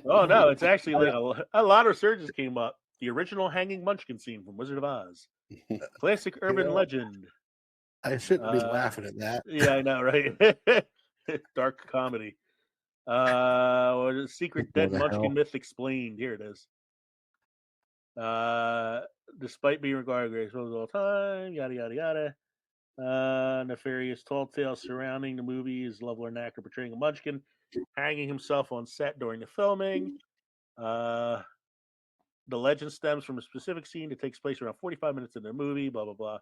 Oh no, it's actually like a lot of searches came up. The original hanging Munchkin scene from Wizard of Oz, classic urban legend.
I shouldn't be laughing at that.
Yeah, I know, right? Dark comedy. Secret dead Munchkin myth explained. Here it is. Despite being regarded greatest movies of all time, yada yada yada. Nefarious tall tales surrounding the movie is Loveler and actor portraying a Munchkin hanging himself on set during the filming. The legend stems from a specific scene that takes place around 45 minutes in the movie. Blah blah blah.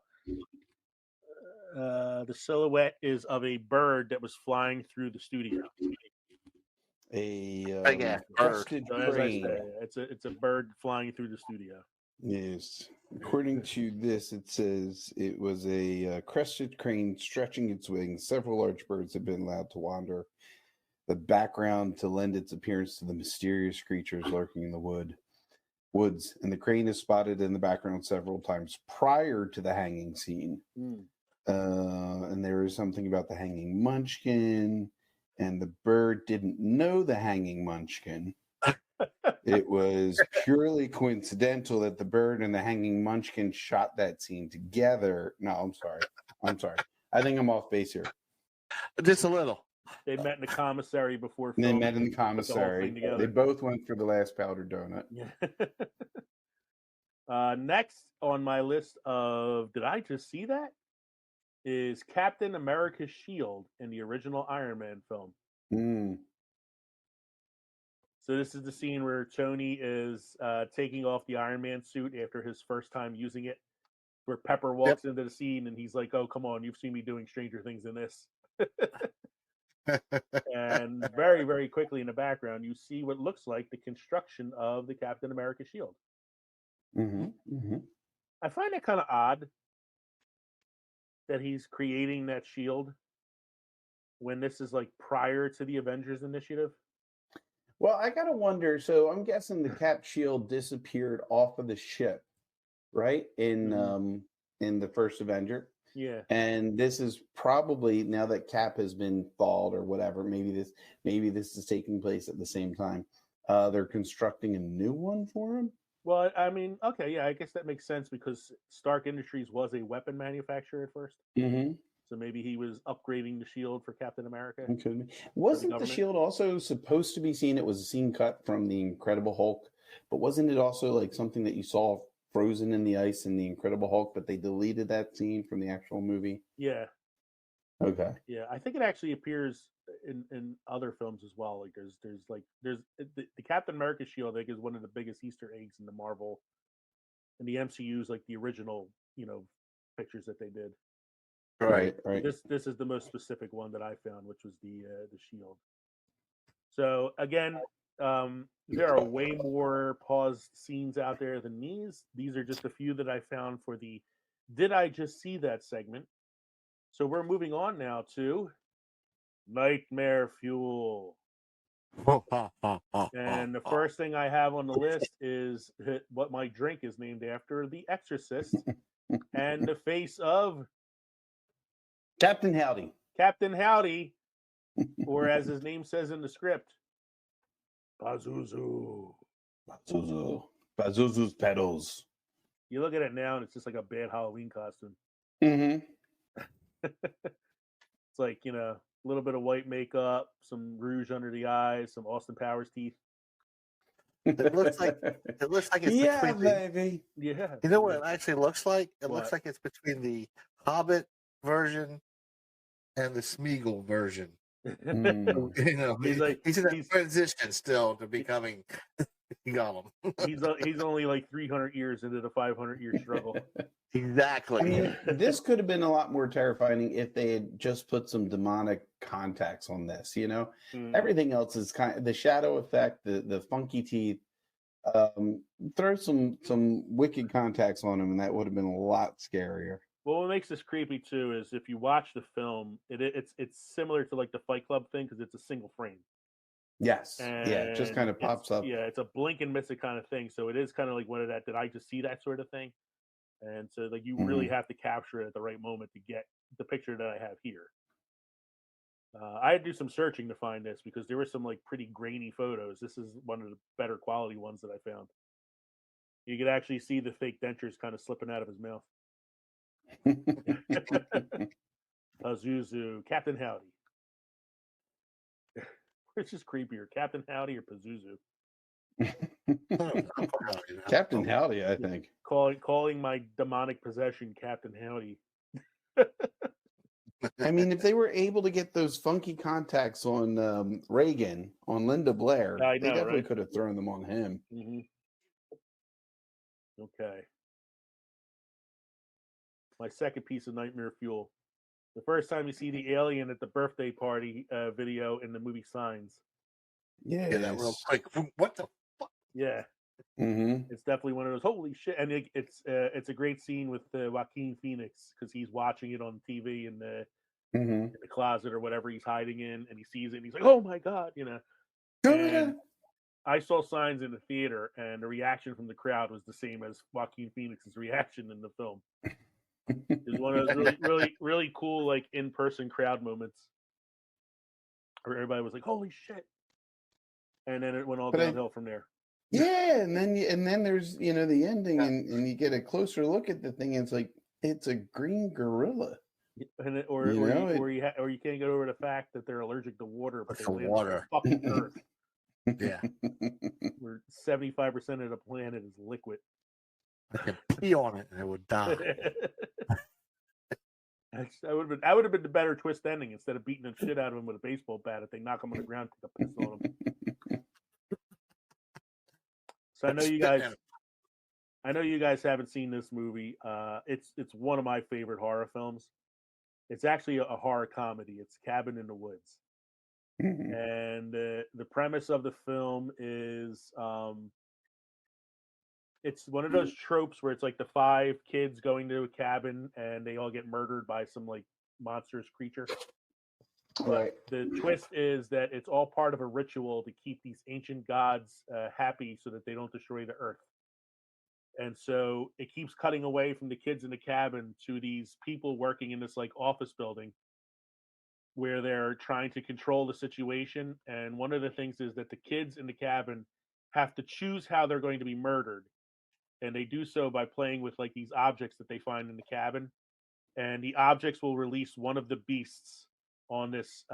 The silhouette is of a bird that was flying through the studio.
Crested crane.
It's a bird flying through the studio.
Yes. According to this, it says it was a crested crane stretching its wings. Several large birds have been allowed to wander the background to lend its appearance to the mysterious creatures lurking in the woods. And the crane is spotted in the background several times prior to the hanging scene. And there is something about the hanging munchkin, and the bird didn't know the hanging munchkin. It was purely coincidental that the bird and the hanging munchkin shot that scene together. No, I'm sorry. I think I'm off base here.
Just a little.
They met in the commissary before
filming. They met in the commissary. They both went for the last powdered donut.
Yeah. Next on my list of did I just see that is Captain America's shield in the original Iron Man film. So this is the scene where Tony is taking off the Iron Man suit after his first time using it, where Pepper walks into the scene and he's like, "Oh, come on, you've seen me doing stranger things than this." And very, very quickly in the background, you see what looks like the construction of the Captain America shield. I find it kind of odd that he's creating that shield when this is like prior to the Avengers Initiative.
Well, I gotta wonder. So I'm guessing the Cap shield disappeared off of the ship, right? In the first Avenger.
Yeah.
And this is probably, now that Cap has been thawed or whatever, maybe this is taking place at the same time. They're constructing a new one for him.
Well, I mean, okay, yeah, I guess that makes sense because Stark Industries was a weapon manufacturer at first. So maybe he was upgrading the shield for Captain America.
Wasn't the shield also supposed to be seen? It was a scene cut from the Incredible Hulk, but wasn't it also like something that you saw frozen in the ice in the Incredible Hulk, but they deleted that scene from the actual movie?
Yeah.
Okay.
Yeah, I think it actually appears in other films as well. Like there's the Captain America shield, I think, is one of the biggest Easter eggs in the Marvel and the MCU's like the original, pictures that they did.
Right.
This is the most specific one that I found, which was the shield. So again, there are way more paused scenes out there than these. These are just a few that I found for the "Did I Just See That" segment. So we're moving on now to Nightmare Fuel. And the first thing I have on the list is what my drink is named after: The Exorcist, and the face of
Captain Howdy.
Captain Howdy, or as his name says in the script, Pazuzu.
Pazuzu's pedals.
You look at it now, and it's just like a bad Halloween costume.
Mm-hmm.
It's like, a little bit of white makeup, some rouge under the eyes, some Austin Powers teeth.
It looks like it's
Yeah,
between
baby.
Yeah.
You know what it actually looks like? It
What?
looks like it's between the Hobbit version and the Smeagol version.
Mm.
You know, he's in that
he's-
transition still to becoming Gollum.
he's only like 300 years into the 500-year struggle.
Exactly.
I mean, this could have been a lot more terrifying if they had just put some demonic contacts on this. Everything else is kind of the shadow effect, the funky teeth. Throw some wicked contacts on him, and that would have been a lot scarier.
Well, what makes this creepy too is if you watch the film, it's similar to like the Fight Club thing because it's a single frame.
Yes, it just kind of pops up.
Yeah, it's a blink and miss it kind of thing. So it is kind of like one of that. Did I just see that sort of thing? And so like you really have to capture it at the right moment to get the picture that I have here. I had to do some searching to find this because there were some like pretty grainy photos. This is one of the better quality ones that I found. You could actually see the fake dentures kind of slipping out of his mouth. Pazuzu, Captain Howdy. Which is creepier, Captain Howdy or Pazuzu?
Captain Howdy, I think.
Calling my demonic possession Captain Howdy.
I mean, if they were able to get those funky contacts on Reagan, on Linda Blair,
I know,
they definitely
right?
could have thrown them on him.
Mm-hmm. Okay. My second piece of nightmare fuel. The first time you see the alien at the birthday party video in the movie Signs.
Yeah,
that real quick. What the fuck?
Yeah.
Mm-hmm.
It's definitely one of those holy shit, and it's a great scene with Joaquin Phoenix because he's watching it on TV in the closet or whatever he's hiding in, and he sees it and he's like, "Oh my god," And I saw Signs in the theater, and the reaction from the crowd was the same as Joaquin Phoenix's reaction in the film. It was one of those really, really, really cool like in-person crowd moments where everybody was like, "Holy shit!" And then it went all downhill from there.
Yeah, and then there's the ending, and you get a closer look at the thing, and it's like it's a green gorilla,
and or you can't get over the fact that they're allergic to water, but they live on fucking Earth.
Yeah,
where 75% of the planet is liquid.
I can pee on it and it would die.
That would have been the better twist ending instead of beating the shit out of him with a baseball bat. If they knock him on the ground, take a piss on him. So I know you guys haven't seen this movie. It's one of my favorite horror films. It's actually a horror comedy. It's Cabin in the Woods. And the premise of the film is it's one of those tropes where it's like the 5 kids going to a cabin and they all get murdered by some like monstrous creature.
Right.
The twist is that it's all part of a ritual to keep these ancient gods happy so that they don't destroy the earth. And so it keeps cutting away from the kids in the cabin to these people working in this like office building where they're trying to control the situation. And one of the things is that the kids in the cabin have to choose how they're going to be murdered. And they do so by playing with like these objects that they find in the cabin. And the objects will release one of the beasts on this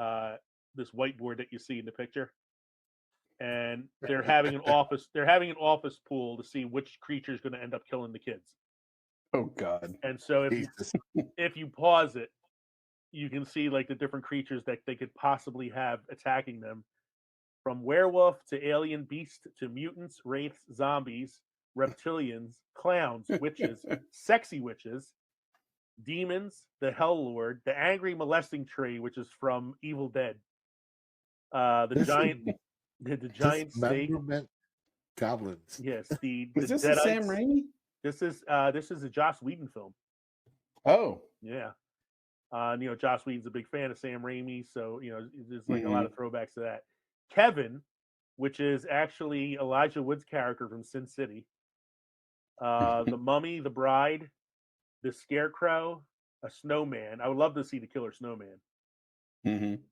this whiteboard that you see in the picture. And they're having an office pool to see which creature is going to end up killing the kids.
Oh God.
And so if you pause it, you can see like the different creatures that they could possibly have attacking them, from werewolf to alien beast to mutants, wraiths, zombies, reptilians, clowns, witches, sexy witches, demons, the Hell Lord, the angry molesting tree, which is from Evil Dead, the giant snake,
goblins.
Yes,
is this a Sam Raimi?
This is a Joss Whedon film.
Oh,
yeah. Joss Whedon's a big fan of Sam Raimi, so there's like a lot of throwbacks to that. Kevin, which is actually Elijah Wood's character from Sin City. The Mummy, The Bride, The Scarecrow, a Snowman. I would love to see the Killer Snowman.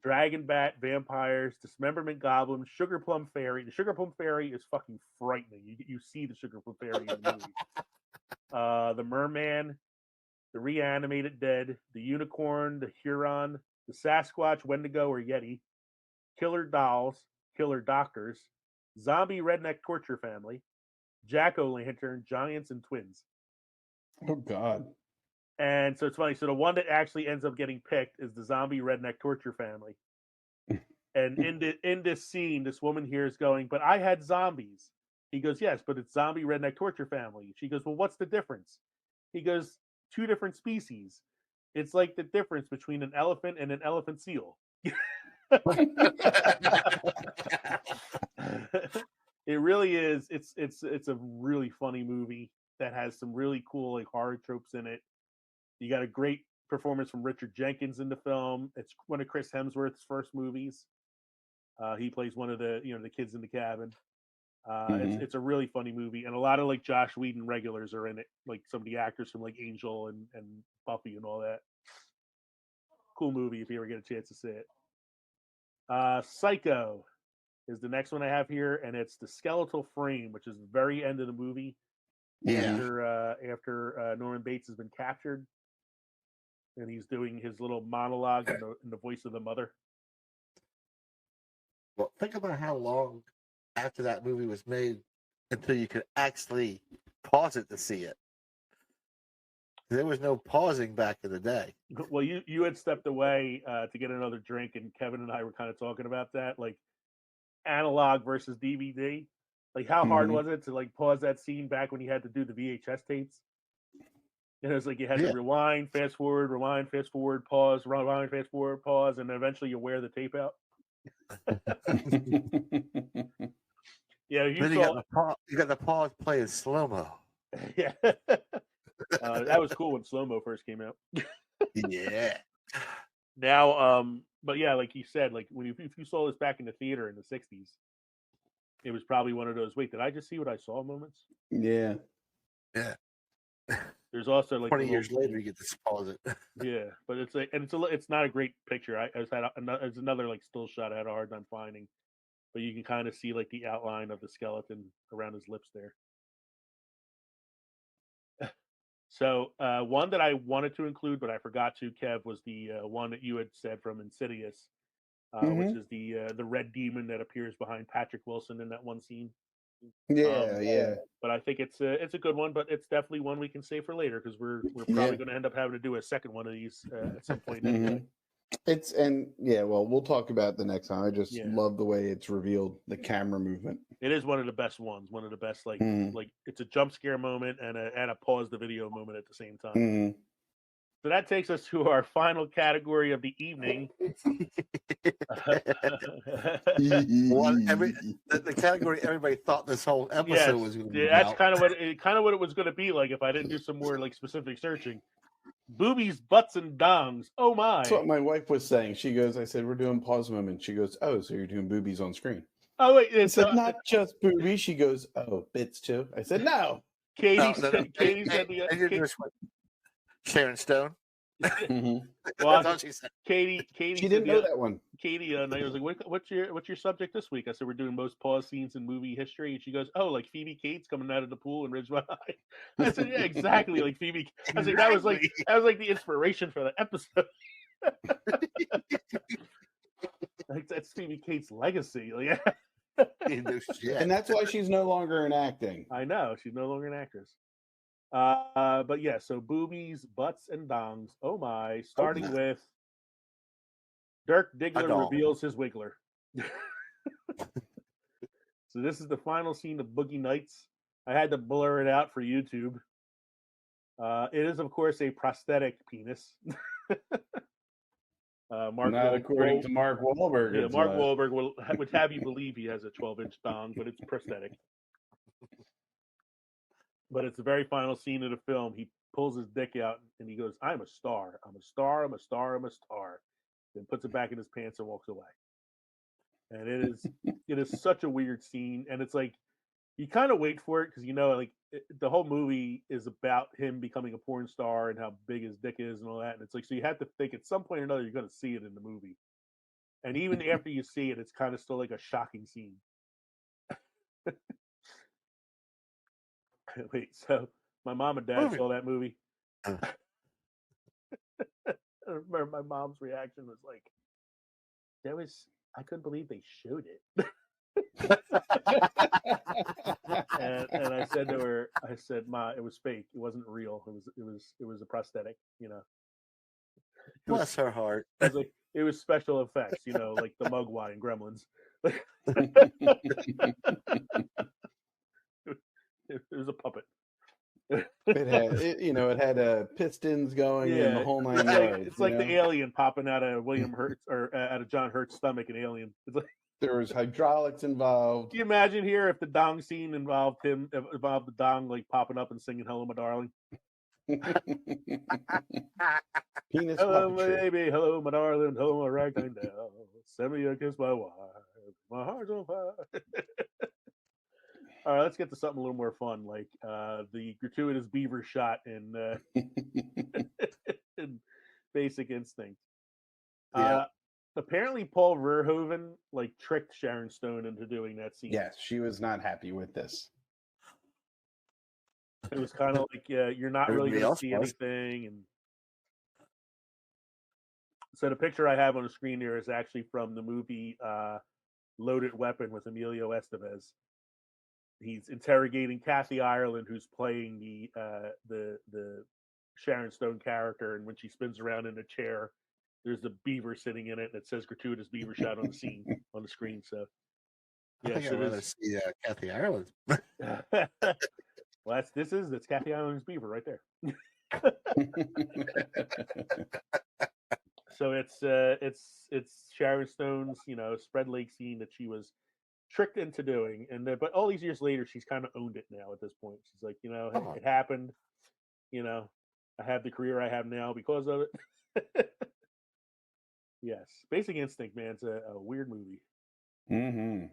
Dragon Bat, Vampires, Dismemberment Goblin, Sugar Plum Fairy. The Sugar Plum Fairy is fucking frightening. You see the Sugar Plum Fairy in the movie. The Merman, the Reanimated Dead, the Unicorn, the Huron, the Sasquatch, Wendigo or Yeti, Killer Dolls, Killer Doctors, Zombie Redneck Torture Family, Jack-O-Lantern, Giants and Twins.
Oh, God.
And so it's funny. So the one that actually ends up getting picked is the Zombie Redneck Torture Family. And in this scene, this woman here is going, but I had zombies. He goes, yes, but it's Zombie Redneck Torture Family. She goes, well, what's the difference? He goes, two different species. It's like the difference between an elephant and an elephant seal. It really is. It's a really funny movie that has some really cool like horror tropes in it. You got a great performance from Richard Jenkins in the film. It's one of Chris Hemsworth's first movies. He plays one of the the kids in the cabin. It's a really funny movie, and a lot of like Josh Whedon regulars are in it, like some of the actors from like Angel and Buffy and all that. Cool movie if you ever get a chance to see it. Psycho is the next one I have here, and it's the skeletal frame, which is the very end of the movie.
Yeah.
After Norman Bates has been captured, and he's doing his little monologue in the voice of the mother.
Well, think about how long after that movie was made until you could actually pause it to see it. There was no pausing back in the day.
Well, you had stepped away to get another drink, and Kevin and I were kind of talking about that, like analog versus DVD. Like, how hard was it to like pause that scene back when you had to do the VHS tapes? And it was like you had to rewind, fast forward, pause, rewind, fast forward, pause, and then eventually you wear the tape out. Yeah,
You got the pause play in slow mo.
Yeah, that was cool when slow mo first came out.
Yeah.
Now, but yeah, like you said, like if you saw this back in the theater in the '60s, it was probably one of those. Wait, did I just see what I saw? Moments.
Yeah.
Yeah.
There's also like
20 years later, you get to pause it.
Yeah, but it's not a great picture. I was had there's another like still shot I had a hard time finding, but you can kind of see like the outline of the skeleton around his lips there. So one that I wanted to include, but I forgot to, Kev, was the one that you had said from Insidious, which is the red demon that appears behind Patrick Wilson in that one scene.
Yeah.
But I think it's a good one, but it's definitely one we can save for later because we're probably going to end up having to do a second one of these at some point. Anyway.
Well, we'll talk about it the next time. I just love the way it's revealed, the camera movement.
It is one of the best ones. One of the best, like it's a jump scare moment and a pause the video moment at the same time. So that takes us to our final category of the evening.
The category everybody thought this whole episode was going to be.
That's kind of what it was going to be like if I didn't do some more like specific searching. Boobies, butts, and dongs. Oh my!
That's what my wife was saying. She goes, "I said we're doing pause moment." She goes, "Oh, so you're doing boobies on screen?"
Oh wait,
it's not just boobies. She goes, "Oh, bits too." I said, "No."
Katie said
Sharon Stone.
Well, that's she said. Katie
she didn't know that one.
Katie I was like, what's your subject this week? I said we're doing most pause scenes in movie history, and she goes, oh, like Phoebe Cates coming out of the pool in Ridgemont High. I said, yeah, exactly, like Phoebe. I was like, that was like the inspiration for the episode. Like, that's Phoebe Cates' legacy. Like,
and that's why she's no longer in acting.
I know, she's no longer an actress. But yeah, so boobies, butts, and dongs. Oh my! Starting with Dirk Diggler reveals his wiggler. So this is the final scene of Boogie Nights. I had to blur it out for YouTube. It is, of course, a prosthetic penis.
Not according to Mark Wahlberg.
Yeah, Mark Wahlberg would have you believe he has a 12-inch dong, but it's prosthetic. But it's the very final scene of the film. He pulls his dick out and he goes, I'm a star. I'm a star. I'm a star. I'm a star. Then puts it back in his pants and walks away. and it is such a weird scene, and it's like you kind of wait for it because like the whole movie is about him becoming a porn star and how big his dick is and all that, and it's like so you have to think at some point or another you're going to see it in the movie, and even after you see it, it's kind of still like a shocking scene. Wait, so my mom and dad saw that movie. I remember my mom's reaction was like, I couldn't believe they showed it. and I said to her, Ma, it was fake. It wasn't real. It was a prosthetic,
Bless her heart.
I was like, it was special effects, like the Mugwai and Gremlins. It was a puppet.
It had pistons going in the whole 9 yards.
It's like the alien popping out of William Hurt's or out of John Hurt's stomach. An alien. It's like
there was hydraulics involved.
Can you imagine here if the dong scene involved the dong like popping up and singing "Hello, my darling"?
Penis
hello, my baby. Hello, my darling. Hello, my ragtime doll. Send me a kiss, my wife. My heart's on fire. All right, let's get to something a little more fun, like the gratuitous beaver shot in Basic Instinct.
Yeah.
Apparently, Paul Verhoeven tricked Sharon Stone into doing that scene.
Yes, she was not happy with this.
It was kind of like you're not really going to see anything, and so the picture I have on the screen here is actually from the movie Loaded Weapon with Emilio Estevez. He's interrogating Kathy Ireland, who's playing the Sharon Stone character, and when she spins around in a chair, there's a beaver sitting in it, and it says "gratuitous beaver shot" on the screen. So,
yeah, I think I'd rather see Kathy Ireland.
Well, that's Kathy Ireland's beaver right there. So it's Sharon Stone's spread leg scene that she was tricked into doing, and but all these years later, she's kind of owned it now. At this point, she's like, it happened. I have the career I have now because of it. Yes, Basic Instinct, man, it's a weird movie.
Mm-hmm.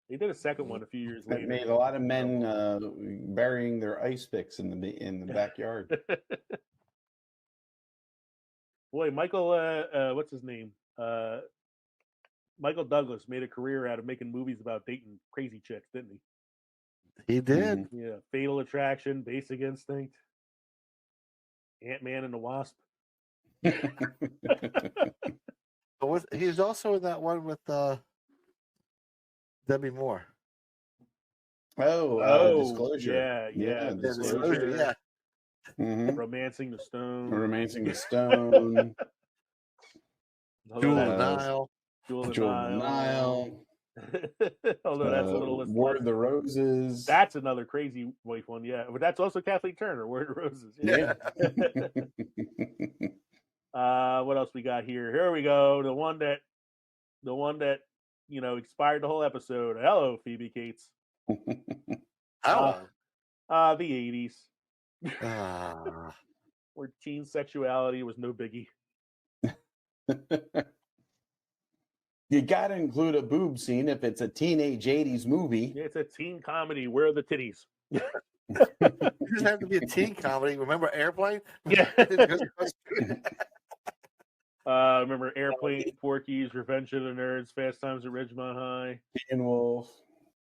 They did a second one a few years later.
It made a lot of men burying their ice picks in the backyard.
Boy, Michael, what's his name? Michael Douglas made a career out of making movies about dating crazy chicks, didn't he?
He did.
Mm-hmm.
Yeah, Fatal Attraction, Basic Instinct, Ant-Man and the Wasp.
He's also in that one with Debbie Moore.
Disclosure.
Yeah,
Disclosure.
Yeah.
Mm-hmm.
Romancing the Stone.
Jewel of the Nile.
Although that's a little
War of the Roses.
That's another crazy wife one, yeah. But that's also Kathleen Turner, War of the Roses.
Yeah.
What else we got here? Here we go. The one that expired the whole episode. Hello, Phoebe Cates.
Oh.
The 80s. Where teen sexuality was no biggie.
You got to include a boob scene if it's a teenage 80s movie.
Yeah, it's a teen comedy. Where are the titties?
It doesn't have to be a teen comedy. Remember Airplane?
Yeah. Remember Airplane, Porky's, Revenge of the Nerds, Fast Times at Ridgemont High,
Teen Wolf.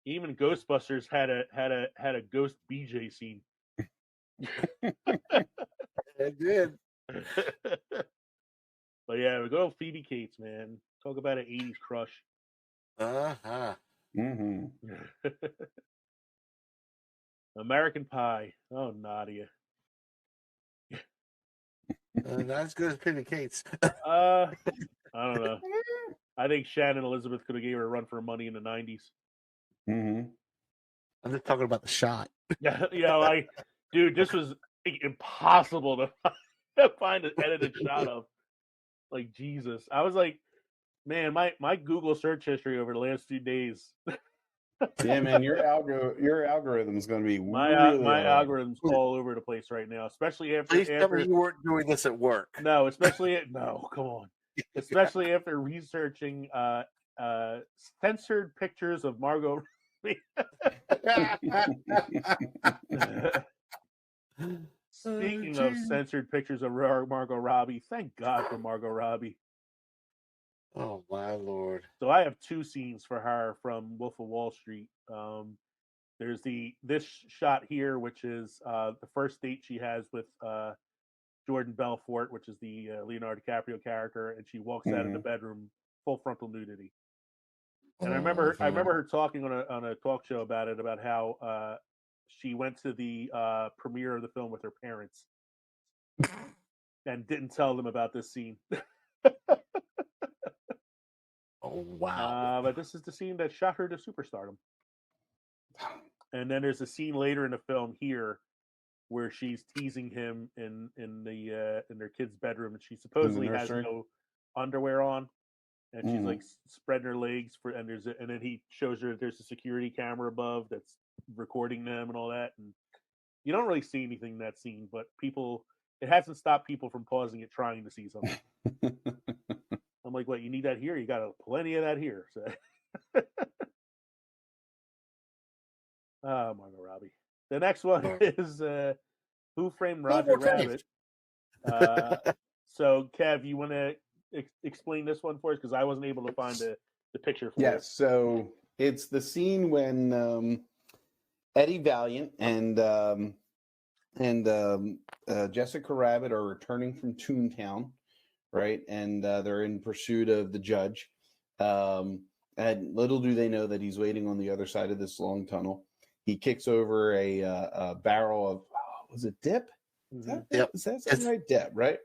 Even
Ghostbusters had a ghost BJ scene.
It did.
But yeah, we go Phoebe Cates, man. Talk about an 80s crush.
Uh-huh.
Mm-hmm.
American Pie. Oh, Nadia.
Not as good as Phoebe Cates.
I don't know. I think Shannon Elizabeth could have gave her a run for her money in the 90s.
Mm-hmm.
I'm just talking about the shot.
Yeah, dude, this was impossible to find an edited shot of. Like, Jesus. I was like, man, my Google search history over the last few days.
Yeah, man, your algorithm is going to be
my algorithm's all over the place right now, especially after.
Please tell me you weren't doing this at work.
No, come on. Especially after researching censored pictures of Margot Robbie. Speaking of censored pictures of Margot Robbie, thank God for Margot Robbie.
Oh my Lord!
So I have two scenes for her from Wolf of Wall Street. There's this shot here, which is the first date she has with Jordan Belfort, which is the Leonardo DiCaprio character, and she walks out of the bedroom full frontal nudity. And I remember her talking on a talk show about it, about how she went to the premiere of the film with her parents and didn't tell them about this scene.
Oh wow!
But this is the scene that shot her to superstardom. And then there's a scene later in the film here where she's teasing him in their kid's bedroom, and she supposedly has no underwear on, and she's like spreading her legs and then he shows her there's a security camera above that's recording them and all that, and you don't really see anything in that scene, but it hasn't stopped people from pausing it trying to see something. I'm like, what, you need that here? You got plenty of that here. So. Margot Robbie. The next one is Who Framed Roger Rabbit? So, Kev, you want to explain this one for us? Because I wasn't able to find the picture for it.
Yes, so it's the scene when Eddie Valiant and Jessica Rabbit are returning from Toontown, right? And they're in pursuit of the judge. And little do they know that he's waiting on the other side of this long tunnel. He kicks over a barrel of, was it dip? Is that something right? Dip, right?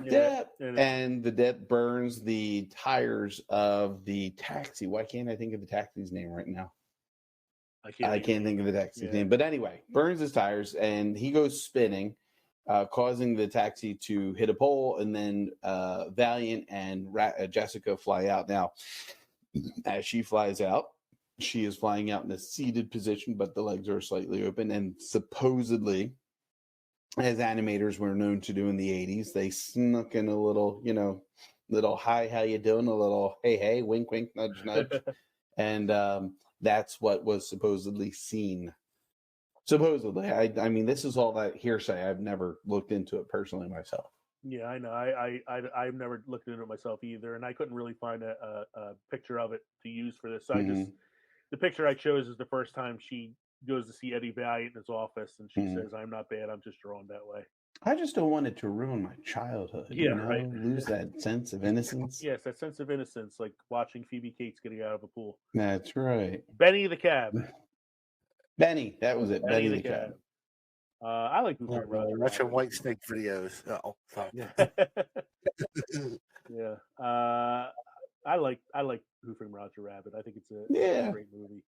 Dip. And the dip burns the tires of the taxi. Why can't I think of the taxi's name right now? I can't think of the taxi's name. But anyway, burns his tires, and he goes spinning, causing the taxi to hit a pole, and then Valiant and Jessica fly out. Now, as she flies out, she is flying out in a seated position, but the legs are slightly open, and supposedly, as animators were known to do in the 80s, they snuck in a little, little hi, how you doing? A little hey, hey, wink, wink, nudge, nudge. And that's what was supposedly seen. Supposedly. I mean, this is all that hearsay. I've never looked into it personally myself.
Yeah, I know. I've never looked into it myself either, and I couldn't really find a picture of it to use for this. So the picture I chose is the first time she goes to see Eddie Valiant in his office, and she says, "I'm not bad. I'm just drawn that way."
I just don't want it to ruin my childhood.
Yeah, right.
Lose that sense of innocence.
Yes, that sense of innocence, like watching Phoebe Cates getting out of a pool.
That's right.
Benny the Cab.
Benny, that was it. Benny the Cab.
I like
Russian White Snake videos. Oh, sorry.
Yeah. I like Who Framed Roger Rabbit. I think it's a great movie.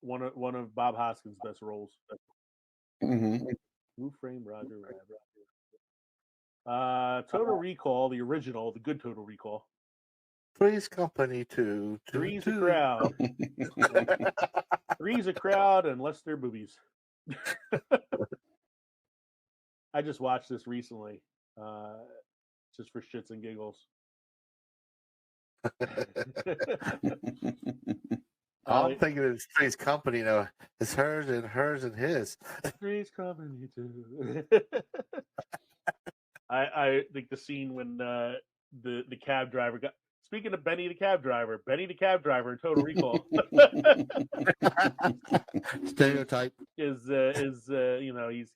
One of Bob Hoskins' best roles. Who Framed Roger Rabbit? Total Recall, the original, the good Total Recall.
Three's Company two.
Three's a crowd. Three's a crowd unless they're boobies. I just watched this recently, just for shits and giggles.
I'm thinking it's Three's Company, though. It's hers and his.
Three's Company too. I think the scene when the cab driver got. Speaking of Benny the Cab Driver in Total Recall.
Stereotype
is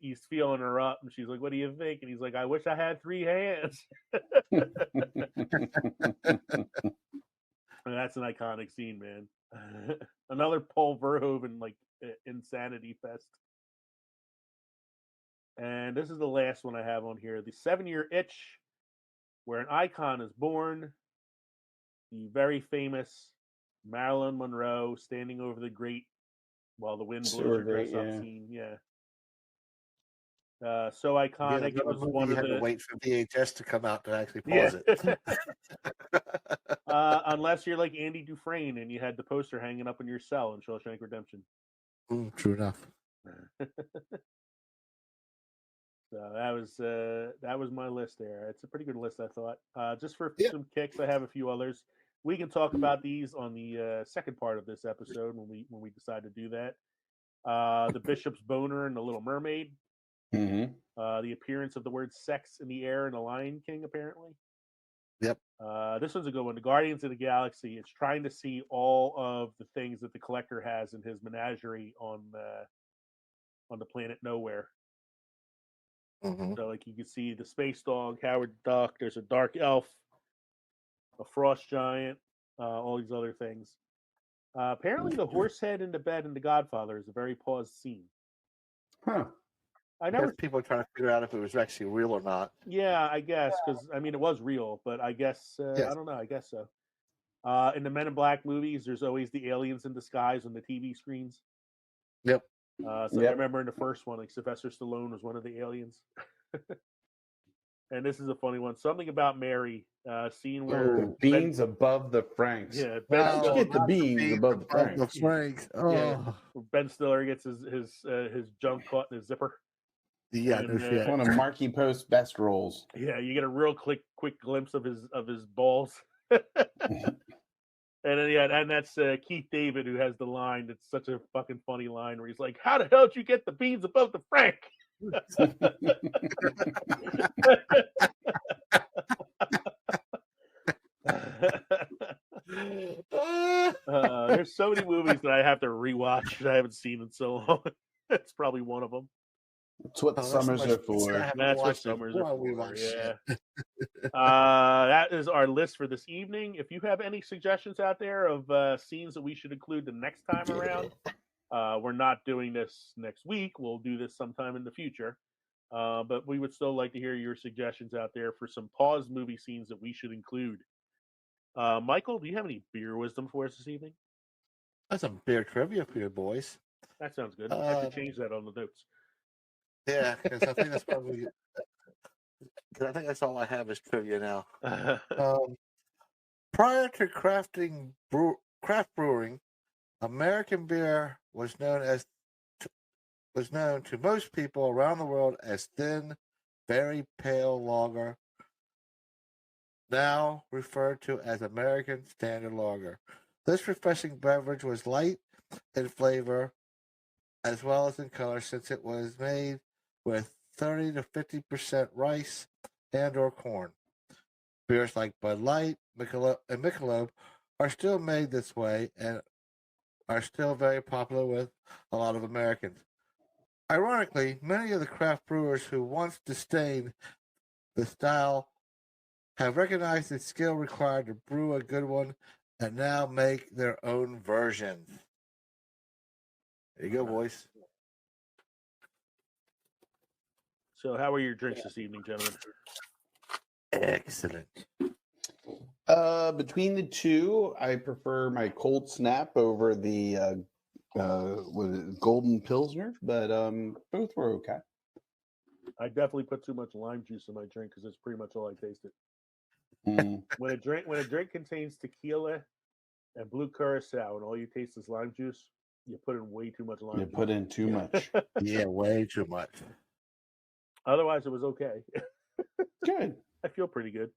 he's feeling her up, and she's like, "What do you think?" And he's like, "I wish I had 3 hands." And that's an iconic scene, man. Another Paul Verhoeven insanity fest. And this is the last one I have on here: the 7-Year Itch, where an icon is born. The very famous Marilyn Monroe standing over the grate while the wind blows her dress up scene. Yeah. So iconic. It was one
you
of
had
the.
To wait for VHS to come out to actually pause
it. Unless you're like Andy Dufresne and you had the poster hanging up in your cell in Shawshank Redemption.
True enough.
So that was my list there. It's a pretty good list, I thought. Just for some kicks, I have a few others. we can talk about these on the second part of this episode when we decide to do that. The Bishop's Boner and the Little Mermaid.
Mm-hmm.
The appearance of the word sex in the air in The Lion King, apparently.
Yep.
This one's a good one. The Guardians of the Galaxy. It's trying to see all of the things that the Collector has in his menagerie on the planet Nowhere.
Mm-hmm.
So, like, you can see the space dog, Howard the Duck. There's a dark elf, a frost giant, all these other things. Apparently, the horse head in the bed in The Godfather is a very paused scene.
Huh.
I
Because
never.
people are trying to figure out if it was actually real or not.
Yeah, I guess because I mean it was real, but I guess
Yes.
I don't know. I guess so. In the Men in Black movies, there's always the aliens in disguise on the TV screens.
Yep.
So I remember in the first one, like Sylvester Stallone was one of the aliens. And this is a funny one. Something about Mary. Scene where
The beans above the Franks.
Yeah,
How'd you get the beans above the Franks?
The Franks. Oh.
Yeah. Ben Stiller gets his junk caught in his zipper.
Yeah,
And,
no shit.
One of Marky Post's best roles.
Yeah, you get a real quick glimpse of his balls. And then and that's Keith David who has the line that's such a fucking funny line where he's like, "How the hell did you get the beans above the Frank?" There's so many movies that I have to rewatch that I haven't seen in so long. It's probably one of them.
That's what summers are for.
That's what summers are for. Yeah. That is our list for this evening. If you have any suggestions out there of scenes that we should include the next time around, we're not doing this next week. We'll do this sometime in the future. But we would still like to hear your suggestions out there for some pause movie scenes that we should include. Michael, do you have any beer wisdom for us this evening?
That's some beer trivia for you boys.
That sounds good. I have to change that on the notes.
Yeah, because I think that's probably. Because I think that's all I have is trivia now. Prior to craft brewing, American beer was known to most people around the world as thin, very pale lager, now referred to as American Standard Lager. This refreshing beverage was light in flavor as well as in color, since it was made with 30 to 50% rice and or corn. Beers like Bud Light, and Michelob are still made this way and are still very popular with a lot of Americans. Ironically, many of the craft brewers who once disdained the style have recognized the skill required to brew a good one and now make their own versions. There you go, boys.
So, how are your drinks this evening, gentlemen?
Excellent.
Between the two, I prefer my Cold Snap over the Golden Pilsner, but both were okay.
I definitely put too much lime juice in my drink because that's pretty much all I tasted.
Mm.
When a drink contains tequila and blue curacao, and all you taste is lime juice, you put in way too much lime.
You
juice.
put in too much.
Yeah, way too much.
Otherwise, it was okay.
Good.
I feel pretty good.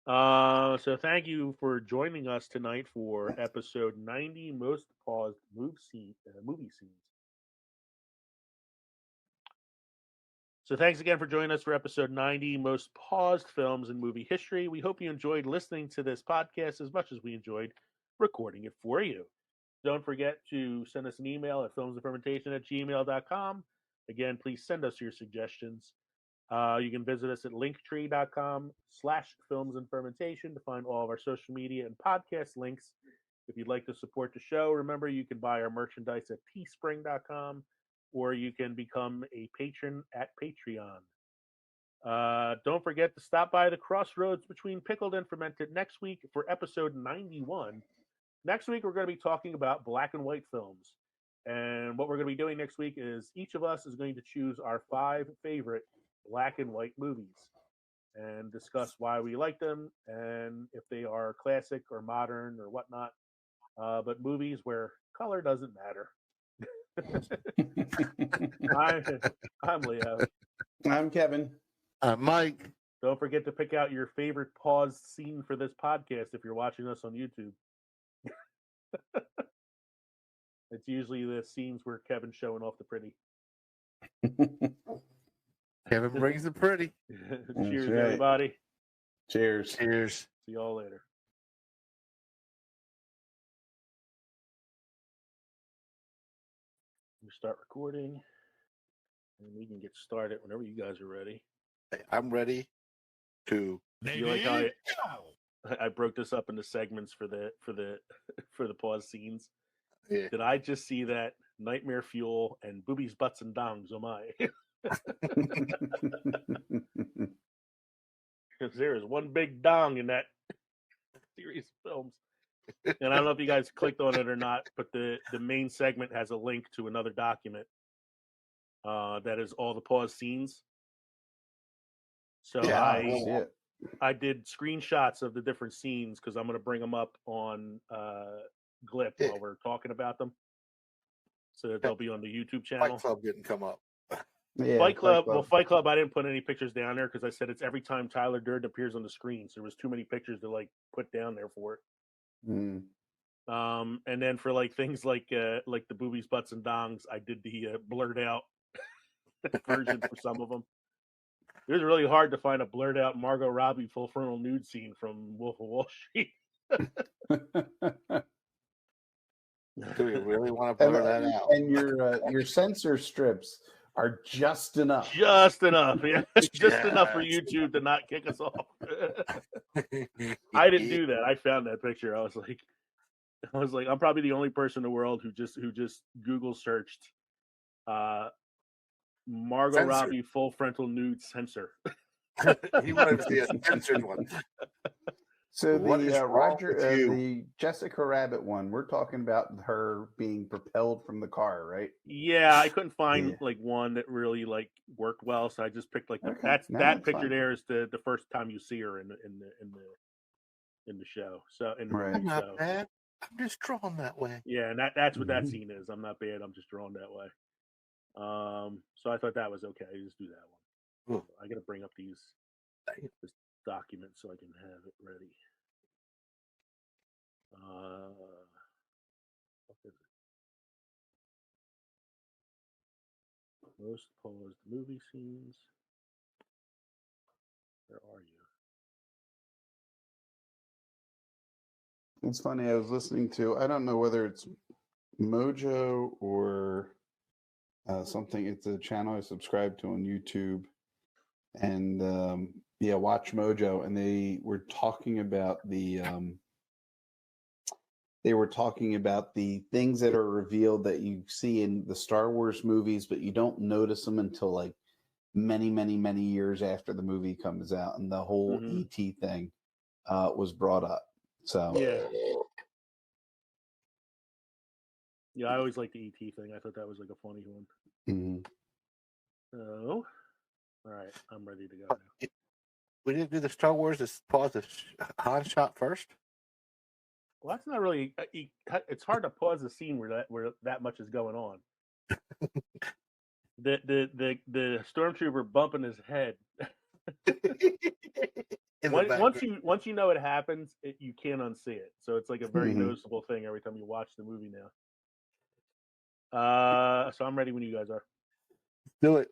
So thank you for joining us tonight for episode 90, most paused movie scenes. So thanks again for joining us for episode 90, most paused films in movie history. We hope you enjoyed listening to this podcast as much as we enjoyed recording it for you. Don't forget to send us an email at filmsandfermentation@gmail.com. Again, please send us your suggestions. You can visit us at linktree.com/filmsandfermentation to find all of our social media and podcast links. If you'd like to support the show, remember you can buy our merchandise at teespring.com, or you can become a patron at Patreon. Don't forget to stop by the crossroads between pickled and fermented next week for episode 91. Next week, we're going to be talking about black and white films. And what we're going to be doing next week is each of us is going to choose our 5 favorite black and white movies and discuss why we like them and if they are classic or modern or whatnot. But movies where color doesn't matter. I'm Leo.
I'm Kevin.
Mike.
Don't forget to pick out your favorite pause scene for this podcast if you're watching us on YouTube. It's usually the scenes where Kevin's showing off the pretty.
Kevin brings the pretty.
Cheers,
right.
everybody.
Cheers.
Cheers.
See y'all later. We start recording, and we can get started whenever you guys are ready.
I'm ready to.
You like how I broke this up into segments for the pause scenes?
Yeah.
Did I just see that Nightmare Fuel and Boobies, Butts, and Dongs? Oh my! Because there is one big dong in that series of films. And I don't know if you guys clicked on it or not, but the main segment has a link to another document that is all the pause scenes. So
Yeah,
I did screenshots of the different scenes because I'm going to bring them up on Glip while we're talking about them, so that they'll be on the YouTube channel.
Fight Club didn't come up.
Yeah,
Fight Club. Well, Fight Club. I didn't put any pictures down there because I said it's every time Tyler Durden appears on the screen, so there was too many pictures to like put down there for it.
Mm.
And then for like things like the Boobies, Butts, and Dongs, I did the blurred out version for some of them. It was really hard to find a blurred out Margot Robbie full frontal nude scene from Wolf of Wall Street.
Do you really want to blur that out?
And your censor strips are just enough.
Just enough, yeah. Just enough for YouTube to not kick us off. I didn't do that. I found that picture. I was like, I'm probably the only person in the world who just Google searched Margot
Censor.
Robbie full frontal nude censor.
You wanted to see a censored one.
So
What is
the
wrong with you?
the Jessica Rabbit one, we're talking about her being propelled from the car, right?
Yeah, I couldn't find like one that really like worked well, so I just picked like that picture
fine.
there is the first time you see her in the show. So
Right.
I'm not bad. I'm just drawn that way.
Yeah, and that's what that scene is. I'm not bad. I'm just drawn that way. So I thought that was okay. Just do that one. I got to bring up this document so I can have it ready. What is it? Most paused movie scenes. Where are you?
It's funny. I was listening to. I don't know whether it's Mojo or something. It's a channel I subscribe to on YouTube, and Watch Mojo, and they were talking about the things that are revealed that you see in the Star Wars movies, but you don't notice them until like many, many, many years after the movie comes out, and the whole ET thing was brought up. So
yeah, I always liked the ET thing. I thought that was like a funny one. So, all right, I'm ready to go now.
We didn't do the Star Wars. Let's pause the Han shot first.
Well, that's not really. It's hard to pause a scene where that much is going on. the stormtrooper bumping his head. Once you know it happens, you can't unsee it. So it's like a very noticeable thing every time you watch the movie now. So I'm ready when you guys are.
Do it.